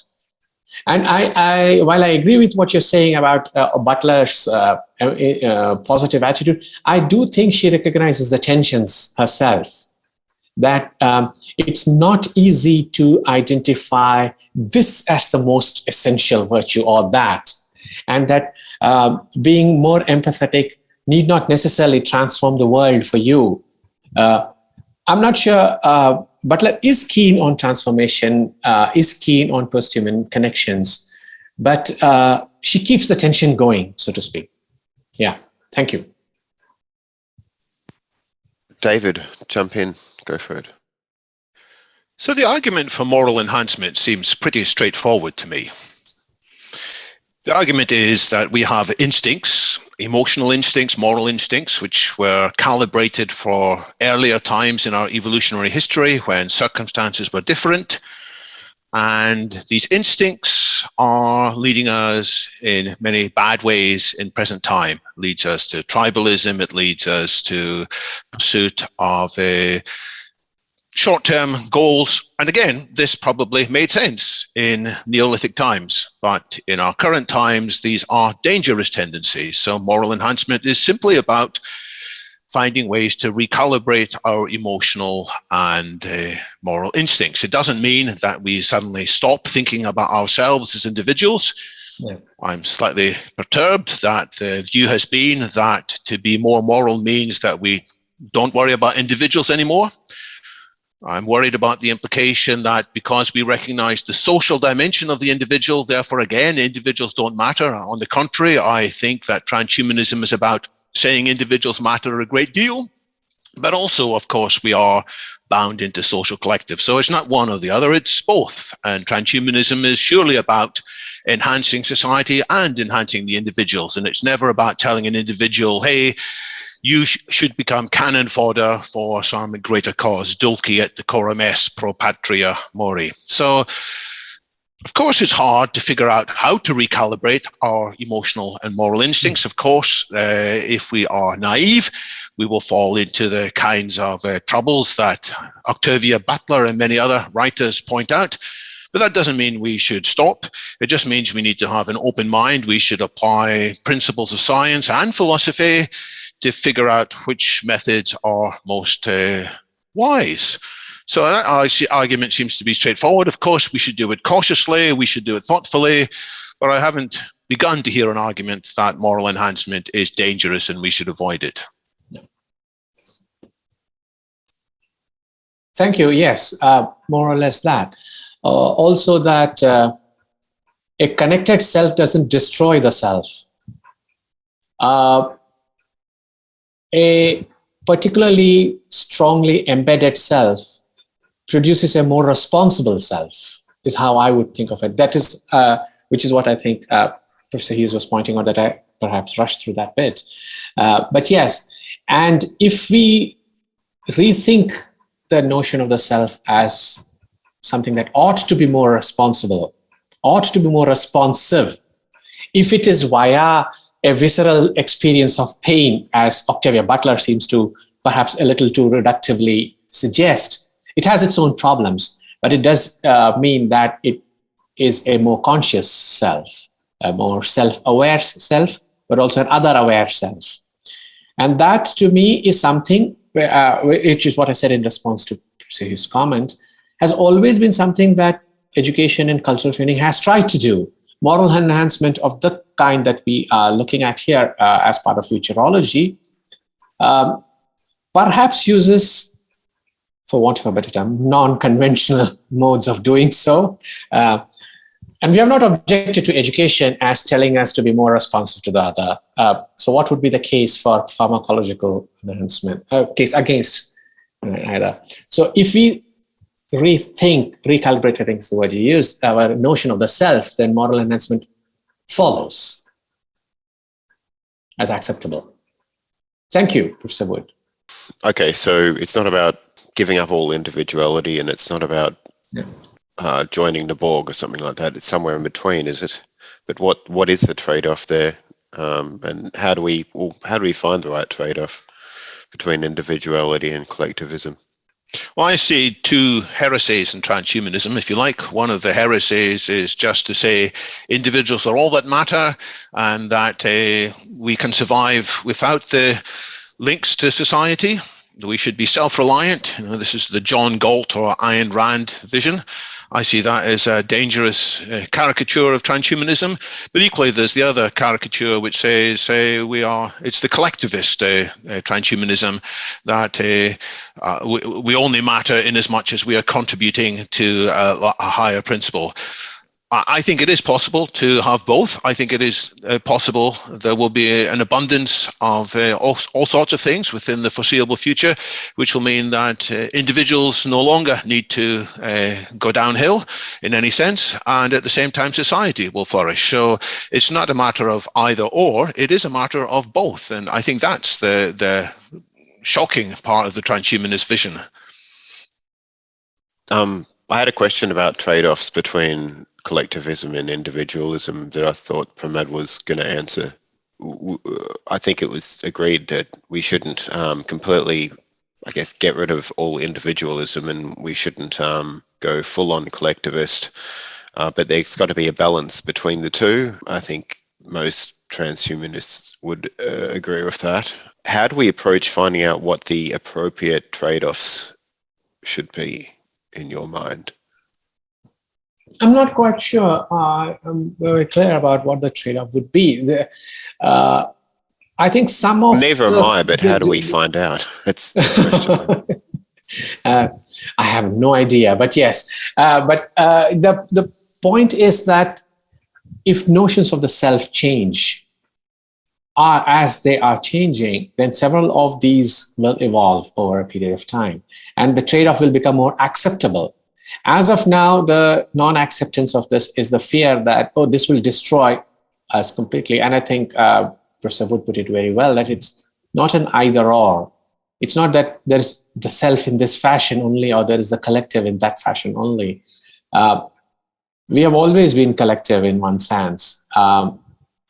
And while I agree with what you're saying about Butler's positive attitude, I do think she recognizes the tensions herself, that it's not easy to identify this as the most essential virtue or that, and that being more empathetic need not necessarily transform the world for you. I'm not sure Butler is keen on transformation, is keen on post-human connections, but she keeps the tension going, so to speak. Yeah, thank you. David, jump in, go for it. So the argument for moral enhancement seems pretty straightforward to me. The argument is that we have instincts, emotional instincts, moral instincts, which were calibrated for earlier times in our evolutionary history when circumstances were different. And these instincts are leading us in many bad ways in present time. It leads us to tribalism, it leads us to pursuit of short-term goals. And again, this probably made sense in Neolithic times, but in our current times, these are dangerous tendencies. So moral enhancement is simply about finding ways to recalibrate our emotional and moral instincts. It doesn't mean that we suddenly stop thinking about ourselves as individuals. Yeah. I'm slightly perturbed that the view has been that to be more moral means that we don't worry about individuals anymore. I'm worried about the implication that because we recognize the social dimension of the individual, therefore, again, individuals don't matter. On the contrary, I think that transhumanism is about saying individuals matter a great deal, but also, of course, we are bound into social collectives. So it's not one or the other, it's both. And transhumanism is surely about enhancing society and enhancing the individuals. And it's never about telling an individual, hey, you should become cannon fodder for some greater cause, dulci et decorum est pro patria mori. So, of course, it's hard to figure out how to recalibrate our emotional and moral instincts. Of course, if we are naive, we will fall into the kinds of troubles that Octavia Butler and many other writers point out. But that doesn't mean we should stop. It just means we need to have an open mind. We should apply principles of science and philosophy to figure out which methods are most wise. So that argument seems to be straightforward. Of course, we should do it cautiously, we should do it thoughtfully, but I haven't begun to hear an argument that moral enhancement is dangerous and we should avoid it. Thank you. Yes, more or less that. Also that a connected self doesn't destroy the self. A particularly strongly embedded self produces a more responsible self, is how I would think of it. That is, which is what I think Professor Hughes was pointing out, that I perhaps rushed through that bit. But yes, and if we rethink the notion of the self as something that ought to be more responsible, ought to be more responsive, if it is via a visceral experience of pain, as Octavia Butler seems to perhaps a little too reductively suggest, it has its own problems, but it does mean that it is a more conscious self, a more self-aware self, but also an other-aware self. And that, to me, is something, which is what I said in response to his comment, has always been something that education and cultural training has tried to do. Moral enhancement of the kind that we are looking at here as part of futurology perhaps uses, for want of a better term, non-conventional modes of doing so. And we have not objected to education as telling us to be more responsive to the other. So what would be the case for pharmacological enhancement, case against either? So if we recalibrate, I think is the word you used, our notion of the self, then moral enhancement follows as acceptable. Thank you, Professor Wood. Okay, so it's not about giving up all individuality, and it's not about joining the Borg or something like that. It's somewhere in between, is it? But what is the trade-off there, and how do we find the right trade-off between individuality and collectivism? Well, I see two heresies in transhumanism, if you like. One of the heresies is just to say individuals are all that matter, and that we can survive without the links to society. We should be self-reliant. This is the John Galt or Ayn Rand vision. I see that as a dangerous caricature of transhumanism. But equally, there's the other caricature which says it's the collectivist transhumanism, that we only matter in as much as we are contributing to a higher principle. I think it is possible to have both. I think it is possible there will be an abundance of all sorts of things within the foreseeable future, which will mean that individuals no longer need to go downhill in any sense, and at the same time society will flourish. So it's not a matter of either or, it is a matter of both. And I think that's the shocking part of the transhumanist vision. I had a question about trade-offs between collectivism and individualism that I thought Pramod was going to answer. I think it was agreed that we shouldn't completely, I guess, get rid of all individualism, and we shouldn't go full-on collectivist, but there's got to be a balance between the two. I think most transhumanists would agree with that. How do we approach finding out what the appropriate trade-offs should be in your mind? I'm not quite sure. I'm very clear about what the trade-off would be. I think some of neither am I, but how do we find out? That's the question. I have no idea, but yes. But the point is that if notions of the self change are as they are changing, then several of these will evolve over a period of time, and the trade-off will become more acceptable. As of now, the non-acceptance of this is the fear that, this will destroy us completely. And I think Professor Wood put it very well, that it's not an either or. It's not that there's the self in this fashion only, or there is the collective in that fashion only. We have always been collective in one sense.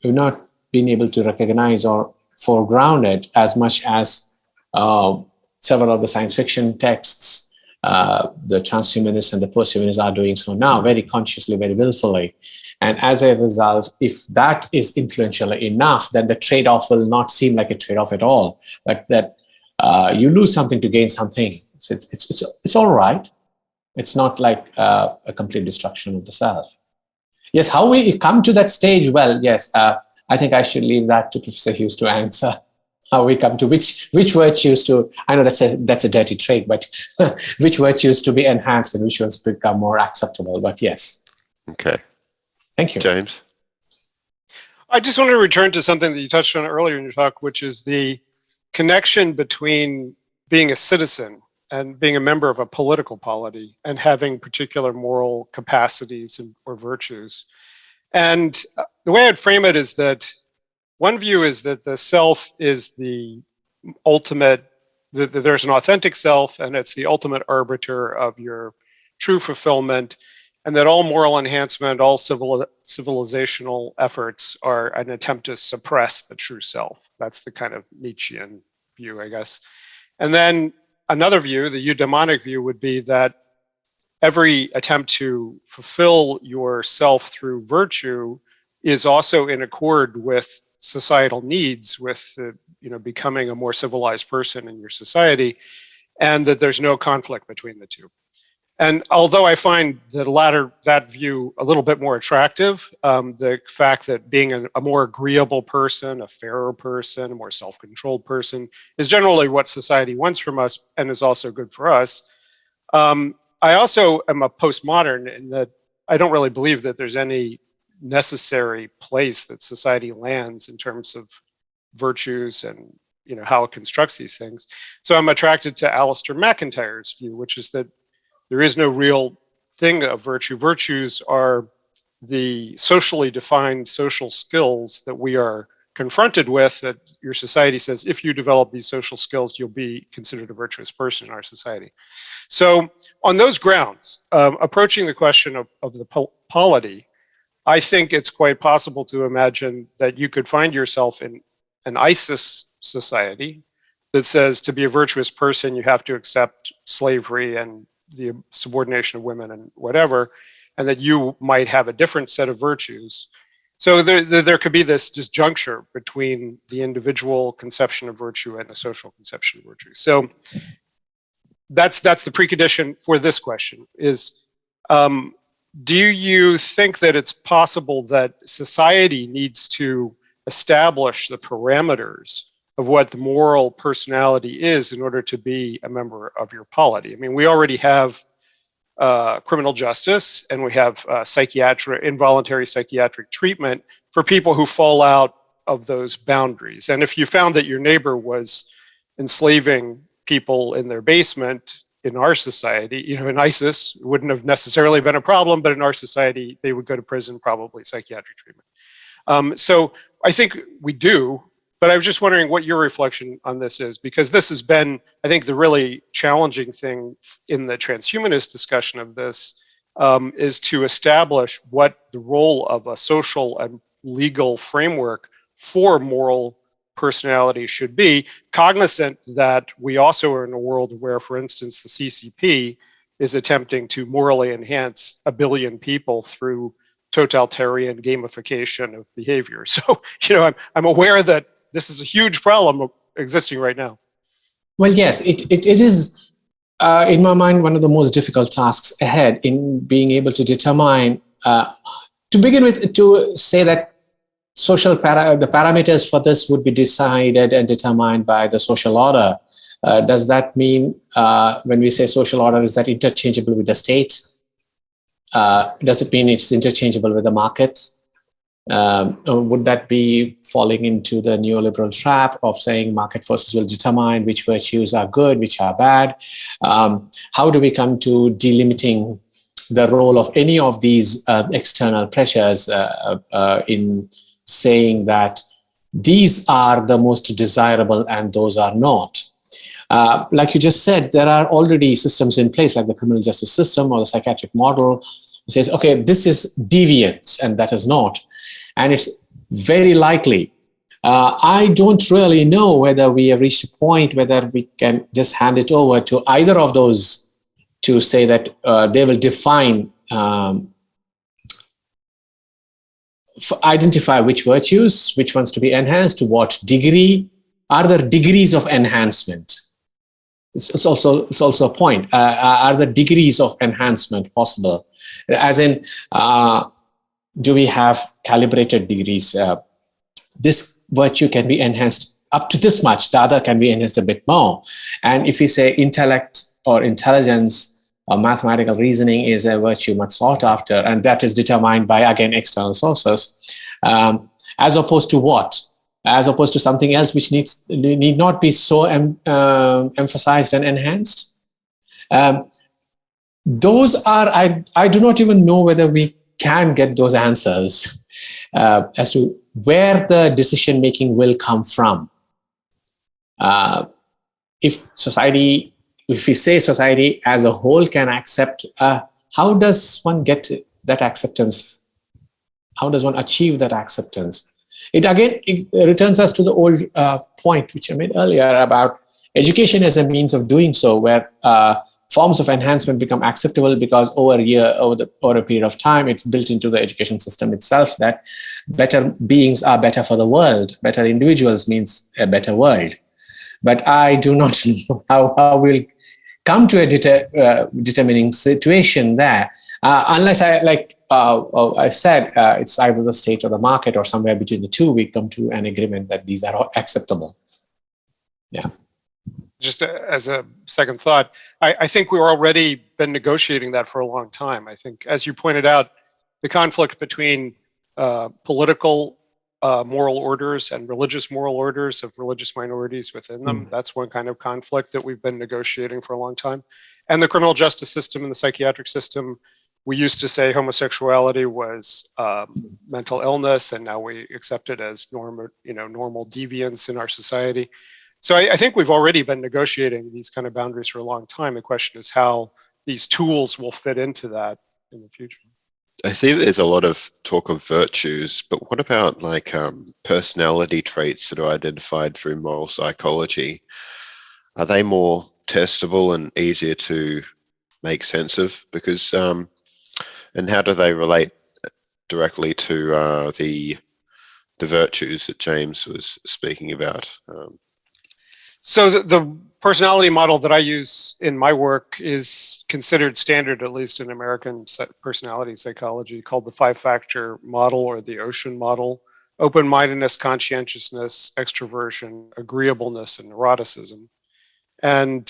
We've not been able to recognize or foreground it as much as several of the science fiction texts, the transhumanists and the posthumanists are doing so now, very consciously, very willfully. And as a result, if that is influential enough, then the trade-off will not seem like a trade-off at all, but that you lose something to gain something. So it's all right. It's not like a complete destruction of the self. Yes, how we come to that stage? Well, yes, I think I should leave that to Professor Hughes to answer. how we come to which virtues to, I know that's a dirty trait, but which virtues to be enhanced and which ones become more acceptable. But yes. Okay. Thank you. James? I just want to return to something that you touched on earlier in your talk, which is the connection between being a citizen and being a member of a political polity and having particular moral capacities or virtues. And the way I'd frame it is that one view is that the self is the ultimate, that there's an authentic self and it's the ultimate arbiter of your true fulfillment, and that all moral enhancement, all civilizational efforts are an attempt to suppress the true self. That's the kind of Nietzschean view, I guess. And then another view, the eudaimonic view, would be that every attempt to fulfill yourself through virtue is also in accord with societal needs, with becoming a more civilized person in your society, and that there's no conflict between the two. And although I find that view a little bit more attractive, the fact that being a more agreeable person, a fairer person, a more self-controlled person is generally what society wants from us and is also good for us. I also am a postmodern in that I don't really believe that there's any necessary place that society lands in terms of virtues and how it constructs these things. So I'm attracted to Alistair McIntyre's view, which is that there is no real thing of virtue. Virtues are the socially defined social skills that we are confronted with, that your society says, if you develop these social skills, you'll be considered a virtuous person in our society. So on those grounds, approaching the question of the polity, I think it's quite possible to imagine that you could find yourself in an ISIS society that says to be a virtuous person, you have to accept slavery and the subordination of women and whatever, and that you might have a different set of virtues. So there could be this disjuncture between the individual conception of virtue and the social conception of virtue. So that's the precondition for this question is, do you think that it's possible that society needs to establish the parameters of what the moral personality is in order to be a member of your polity? I mean, we already have criminal justice and we have involuntary psychiatric treatment for people who fall out of those boundaries. And if you found that your neighbor was enslaving people in their basement in our society, in ISIS, it wouldn't have necessarily been a problem, but in our society, they would go to prison, probably psychiatric treatment. So I think we do, but I was just wondering what your reflection on this is, because this has been, I think, the really challenging thing in the transhumanist discussion of this is to establish what the role of a social and legal framework for moral personality should be, cognizant that we also are in a world where, for instance, the CCP is attempting to morally enhance 1 billion people through totalitarian gamification of behavior. So, I'm aware that this is a huge problem existing right now. Well, yes, it is, in my mind, one of the most difficult tasks ahead in being able to determine, to begin with, to say that the parameters for this would be decided and determined by the social order. Does that mean, when we say social order, is that interchangeable with the state? Does it mean it's interchangeable with the market? Would that be falling into the neoliberal trap of saying market forces will determine which virtues are good, which are bad? How do we come to delimiting the role of any of these external pressures in saying that these are the most desirable and those are not? Like you just said, there are already systems in place, like the criminal justice system or the psychiatric model, which says, okay, this is deviance and that is not. And it's very likely. I don't really know whether we have reached a point whether we can just hand it over to either of those to say that they will define, identify which virtues, which ones to be enhanced, to what degree. Are there degrees of enhancement? It's also a point. Are the degrees of enhancement possible? As in, do we have calibrated degrees? This virtue can be enhanced up to this much, the other can be enhanced a bit more. And if we say intellect or intelligence or mathematical reasoning is a virtue much sought after, and that is determined by, again, external sources, as opposed to what? As opposed to something else which need not be so emphasized and enhanced. Those are, I do not even know whether we can get those answers as to where the decision making will come from. If we say society as a whole can accept, how does one get that acceptance? How does one achieve that acceptance? It returns us to the old point which I made earlier about education as a means of doing so, where forms of enhancement become acceptable because over a period of time, it's built into the education system itself that better beings are better for the world. Better individuals means a better world. But I do not know how we'll come to a determining situation there. Unless I said, it's either the state or the market or somewhere between the two, we come to an agreement that these are acceptable. Yeah. Just as a second thought, I think we've already been negotiating that for a long time. I think, as you pointed out, the conflict between political moral orders and religious moral orders of religious minorities within them, that's one kind of conflict that we've been negotiating for a long time. And the criminal justice system and the psychiatric system, we used to say homosexuality was mental illness, and now we accept it as normal deviance in our society. So I think we've already been negotiating these kind of boundaries for a long time. The question is how these tools will fit into that in the future. I see that there's a lot of talk of virtues, but what about personality traits that are identified through moral psychology? Are they more testable and easier to make sense of? Because and how do they relate directly to the virtues that James was speaking about? So the personality model that I use in my work is considered standard, at least in American personality psychology, called the 5-factor model or the ocean model: open-mindedness, conscientiousness, extroversion, agreeableness, and neuroticism. And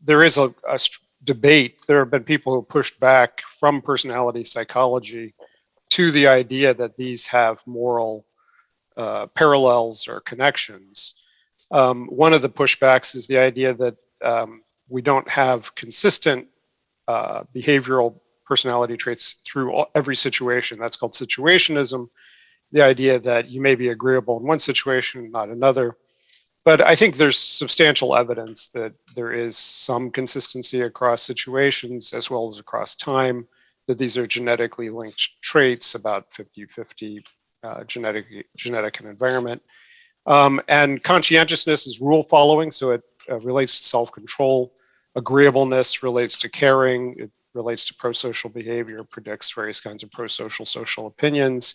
there is a debate. There have been people who pushed back from personality psychology to the idea that these have moral parallels or connections. One of the pushbacks is the idea that we don't have consistent behavioral personality traits through every situation. That's called situationism. The idea that you may be agreeable in one situation, not another. But I think there's substantial evidence that there is some consistency across situations as well as across time, that these are genetically linked traits, about 50-50 genetic and environment. And conscientiousness is rule following, so it relates to self-control. Agreeableness relates to caring. It relates to pro-social behavior, predicts various kinds of pro-social social opinions.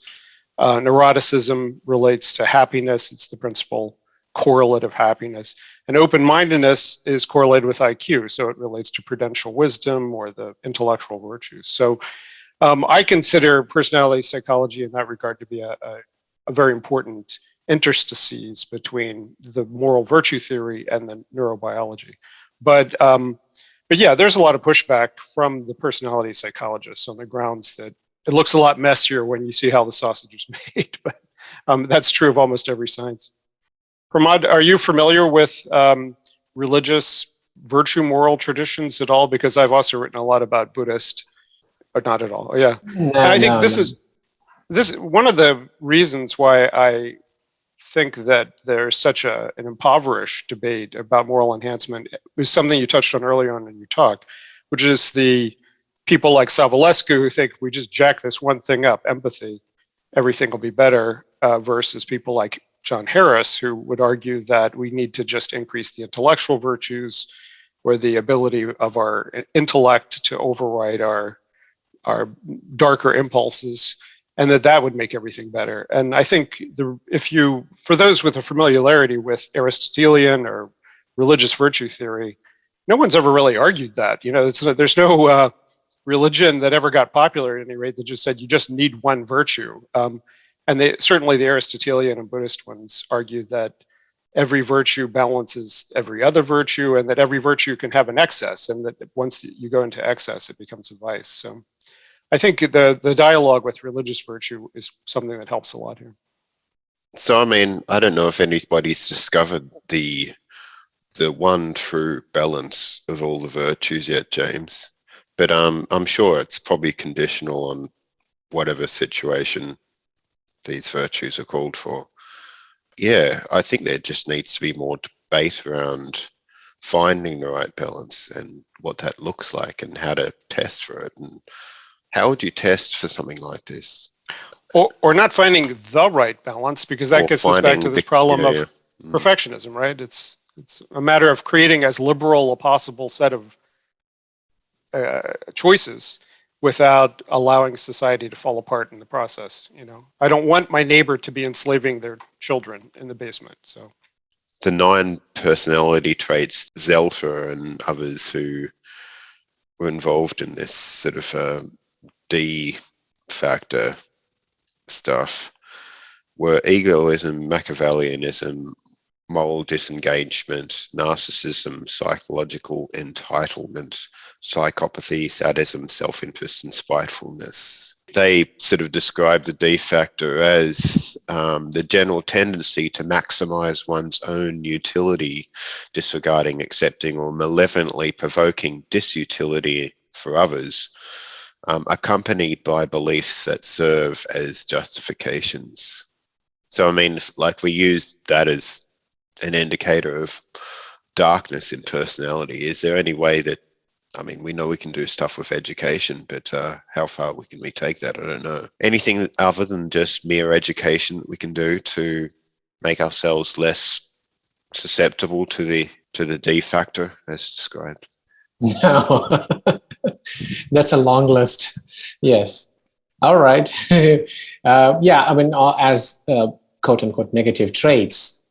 Neuroticism relates to happiness. It's the principal correlate of happiness. And open-mindedness is correlated with IQ, so it relates to prudential wisdom or the intellectual virtues. So I consider personality psychology in that regard to be a very important interstices between the moral virtue theory and the neurobiology. But yeah, there's a lot of pushback from the personality psychologists on the grounds that it looks a lot messier when you see how the sausage is made. But that's true of almost every science. Pramod, are you familiar with religious virtue moral traditions at all? Because I've also written a lot about Buddhist, but not at all. Yeah. And I think this is one of the reasons why I think that there's such an impoverished debate about moral enhancement is something you touched on earlier on in your talk, which is the people like Savulescu who think we just jack this one thing up, empathy, everything will be better, versus people like John Harris, who would argue that we need to just increase the intellectual virtues or the ability of our intellect to override our darker impulses, and that would make everything better. And I think for those with a familiarity with Aristotelian or religious virtue theory, no one's ever really argued that. There's no religion that ever got popular at any rate that just said you just need one virtue. And certainly the Aristotelian and Buddhist ones argue that every virtue balances every other virtue, and that every virtue can have an excess, and that once you go into excess, it becomes a vice. So I think the dialogue with religious virtue is something that helps a lot here. So, I mean, I don't know if anybody's discovered the one true balance of all the virtues yet, James, but I'm sure it's probably conditional on whatever situation these virtues are called for. Yeah, I think there just needs to be more debate around finding the right balance and what that looks like and how to test for it. And how would you test for something like this? Or not finding the right balance, because that gets us back to this problem of perfectionism, right? It's a matter of creating as liberal a possible set of choices without allowing society to fall apart in the process. You know, I don't want my neighbor to be enslaving their children in the basement. So the 9 personality traits, Zelter and others who were involved in this sort of D factor stuff, were egoism, Machiavellianism, moral disengagement, narcissism, psychological entitlement, psychopathy, sadism, self-interest, and spitefulness. They sort of describe the D factor as the general tendency to maximize one's own utility, disregarding, accepting, or malevolently provoking disutility for others, accompanied by beliefs that serve as justifications. So, I mean, like, we use that as an indicator of darkness in personality. Is there any way that, I mean, we know we can do stuff with education, but how far can we take that? I don't know. Anything other than just mere education that we can do to make ourselves less susceptible to the D factor as described? No, that's a long list. Yes. All right. Yeah, I mean, as quote unquote negative traits,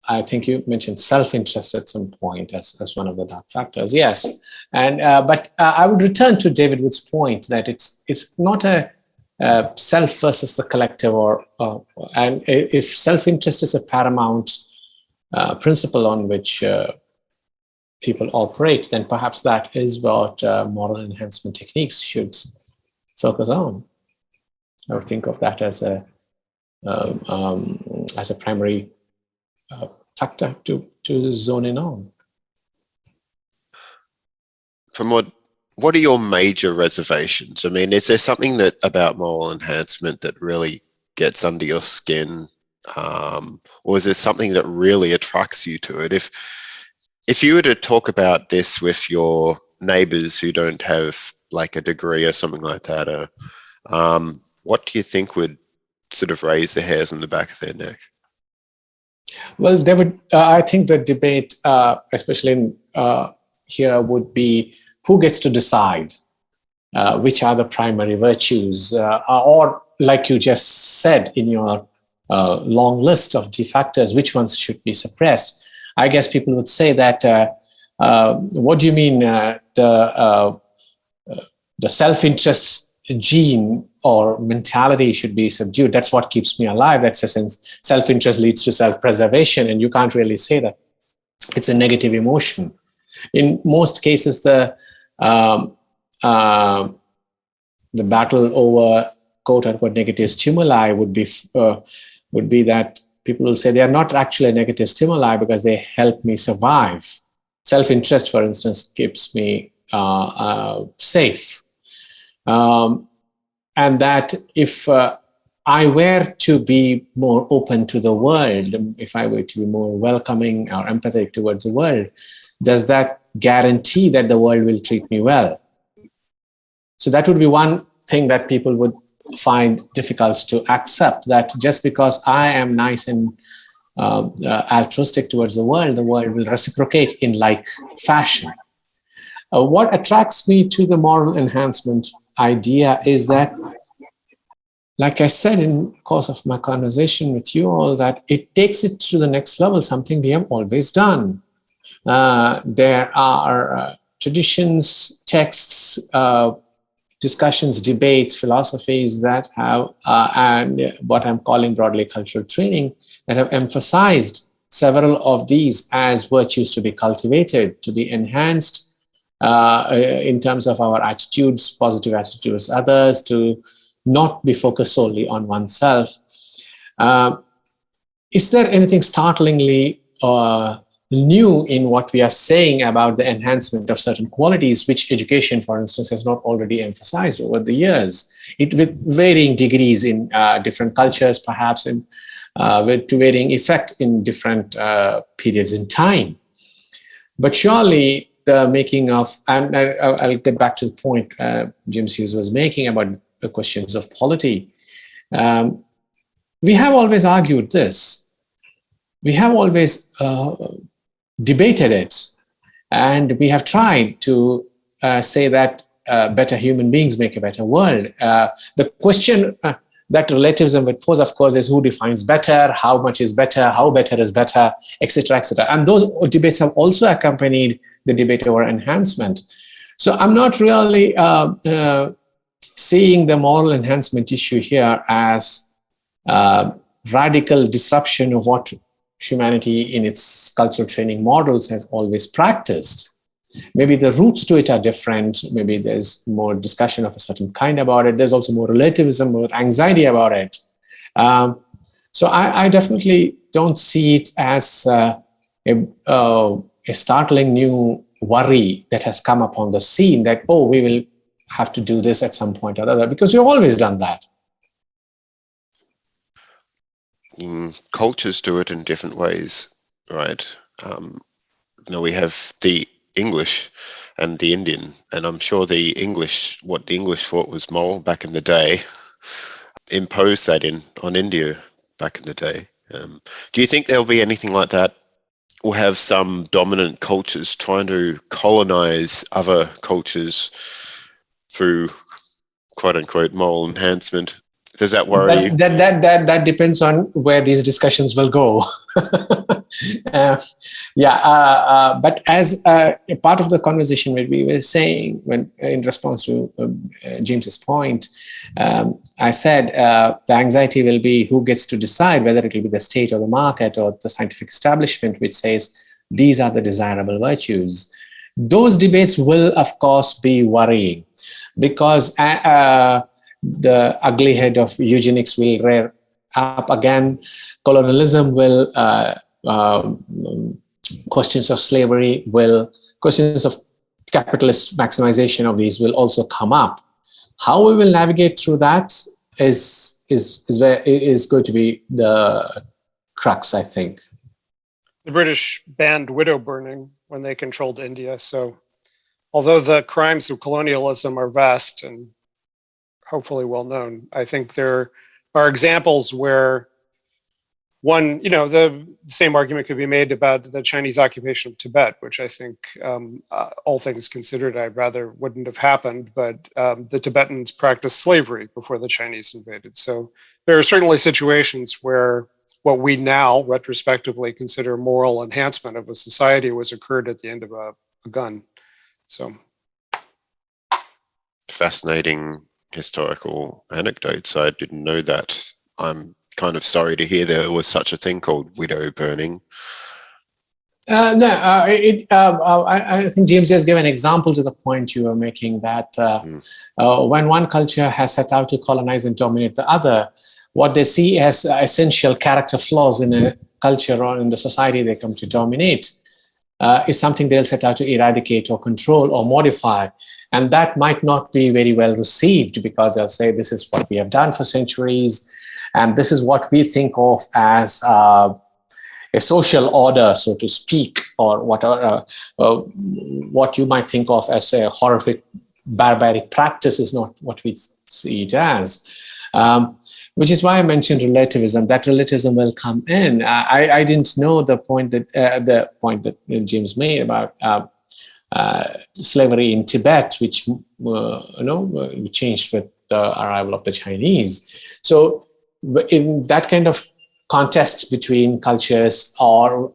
I think you mentioned self-interest at some point as one of the dark factors. Yes, and but I would return to David Wood's point that it's not a self versus the collective, and if self-interest is a paramount principle on which people operate, then perhaps that is what moral enhancement techniques should focus on. I would think of that as a primary factor to zone in on. Pramod, what are your major reservations? I mean, is there something that about moral enhancement that really gets under your skin, or is there something that really attracts you to it? If you were to talk about this with your neighbors who don't have like a degree or something like that, what do you think would sort of raise the hairs on the back of their neck? Well, they would. I think the debate, especially in, here, would be who gets to decide which are the primary virtues, or like you just said in your long list of D factors, which ones should be suppressed. I guess people would say that. What do you mean the self-interest gene or mentality should be subdued? That's what keeps me alive. That's a sense. Self-interest leads to self-preservation, and you can't really say that it's a negative emotion. In most cases, the battle over quote unquote negative stimuli would be that people will say they are not actually negative stimuli because they help me survive. Self-interest, for instance, keeps me safe. And that if I were to be more open to the world, if I were to be more welcoming or empathetic towards the world, does that guarantee that the world will treat me well? So that would be one thing that people would find difficult to accept, that just because I am nice and altruistic towards the world will reciprocate in like fashion. What attracts me to the moral enhancement idea is that, like I said in the course of my conversation with you all, that it takes it to the next level, something we have always done. There are traditions, texts, discussions, debates, philosophies that have, and what I'm calling broadly cultural training, that have emphasized several of these as virtues to be cultivated, to be enhanced in terms of our attitudes, positive attitudes towards others, to not be focused solely on oneself. Is there anything startlingly new in what we are saying about the enhancement of certain qualities, which education, for instance, has not already emphasized over the years, with varying degrees in different cultures, perhaps, and to varying effect in different periods in time? But surely the making of, and I'll get back to the point James Hughes was making about the questions of polity. We have always argued this. We have always debated it, and we have tried to say that better human beings make a better world. The question that relativism would pose, of course, is who defines better, how much is better, how better is better, etc., etc. And those debates have also accompanied the debate over enhancement. So I'm not really seeing the moral enhancement issue here as radical disruption of what humanity in its cultural training models has always practiced. Maybe the roots to it are different. Maybe there's more discussion of a certain kind about it. There's also more relativism, more anxiety about it. So I definitely don't see it as a startling new worry that has come upon the scene that, oh, we will have to do this at some point or other, because we've always done that. Cultures do it in different ways, right? We have the English and the Indian, and I'm sure the English, what the English thought was moral back in the day, imposed that on India back in the day. Do you think there'll be anything like that? Or have some dominant cultures trying to colonize other cultures through quote unquote moral enhancement? Does that worry you? That depends on where these discussions will go. But as a part of the conversation where we were saying, when in response to James's point, I said the anxiety will be who gets to decide whether it will be the state or the market or the scientific establishment which says these are the desirable virtues. Those debates will, of course, be worrying, because the ugly head of eugenics will rear up again. Colonialism will, questions of slavery will, questions of capitalist maximization of these will also come up. How we will navigate through that is going to be the crux, I think. The British banned widow burning when they controlled India. So although the crimes of colonialism are vast and hopefully well known, I think there are examples where the same argument could be made about the Chinese occupation of Tibet, which I think, all things considered, I'd rather wouldn't have happened, but the Tibetans practiced slavery before the Chinese invaded. So there are certainly situations where what we now retrospectively consider moral enhancement of a society was occurred at the end of a gun. So fascinating historical anecdotes. I didn't know that. I'm kind of sorry to hear there was such a thing called widow burning. I think James just gave an example to the point you were making, that when one culture has set out to colonize and dominate the other, what they see as essential character flaws in a culture or in the society they come to dominate is something they'll set out to eradicate or control or modify. And that might not be very well received, because they'll say, this is what we have done for centuries, and this is what we think of as a social order, so to speak, or whatever. What you might think of as a horrific, barbaric practice is not what we see it as. Which is why I mentioned relativism. That relativism will come in. I didn't know the point that James made about slavery in Tibet, which changed with the arrival of the Chinese. So in that kind of contest between cultures or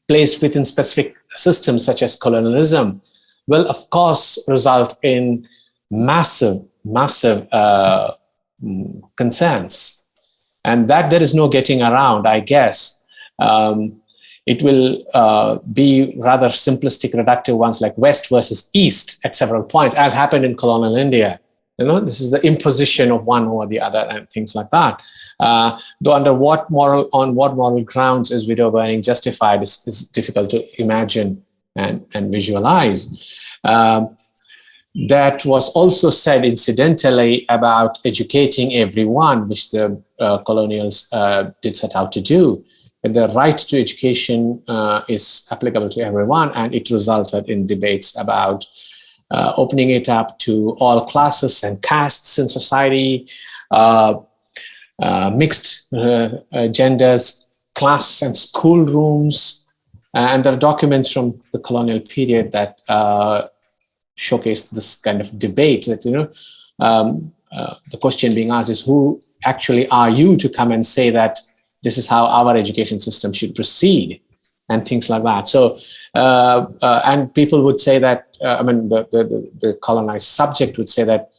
placed within specific systems such as colonialism will, of course, result in massive concerns. and that there is no getting around, I guess. It will be rather simplistic, reductive ones like West versus East at several points, as happened in colonial India. This is the imposition of one over the other and things like that. Though on what moral grounds is widow burning justified is difficult to imagine and visualize. That was also said incidentally about educating everyone, which the colonials did set out to do. And the right to education is applicable to everyone, and it resulted in debates about opening it up to all classes and castes in society, mixed genders, class and school rooms. And there are documents from the colonial period that showcase this kind of debate that, the question being asked is, who actually are you to come and say that this is how our education system should proceed, and things like that. So, and people would say that, the colonized subject would say that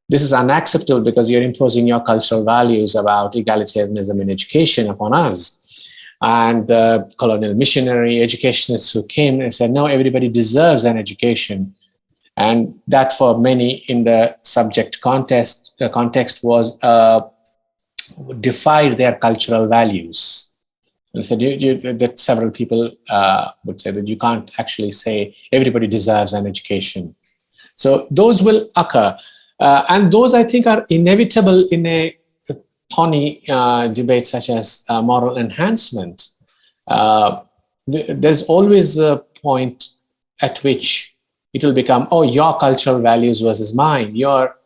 this is unacceptable because you're imposing your cultural values about egalitarianism in education upon us. And the colonial missionary educationists who came and said, no, everybody deserves an education. And that for many in the subject context was defied their cultural values. And so that several people would say that you can't actually say everybody deserves an education. So those will occur. And those, I think, are inevitable in a thorny debate such as moral enhancement. There's always a point at which it will become, your cultural values versus mine, your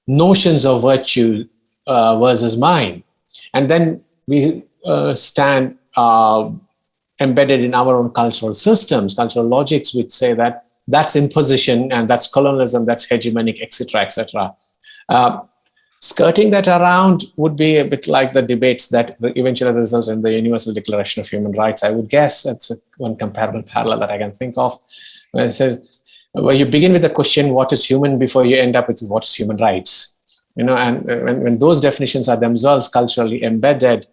notions of virtue versus mine. And then we stand embedded in our own cultural systems, cultural logics, which say that that's imposition and that's colonialism, that's hegemonic, etc., etc. Skirting that around would be a bit like the debates that eventually result in the Universal Declaration of Human Rights, I would guess. That's one comparable parallel that I can think of. Where it says, where you begin with the question, what is human, before you end up with what is human rights? And when those definitions are themselves culturally embedded,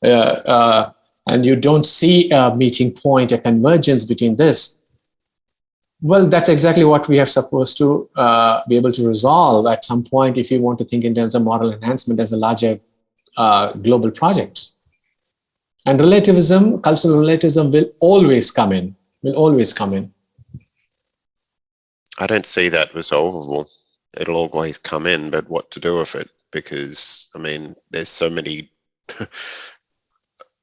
and you don't see a meeting point, a convergence between this, well, that's exactly what we are supposed to be able to resolve at some point if you want to think in terms of moral enhancement as a larger global project. And relativism, cultural relativism will always come in, I don't see that resolvable. It'll always come in, but what to do with it? Because, there's so many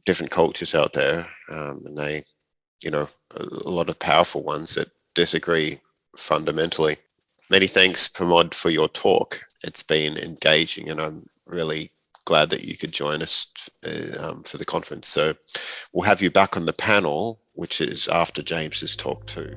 different cultures out there, and they, a lot of powerful ones that disagree fundamentally. Many thanks, Pramod, for your talk. It's been engaging, and I'm really glad that you could join us for the conference. So we'll have you back on the panel, which is after James's talk too.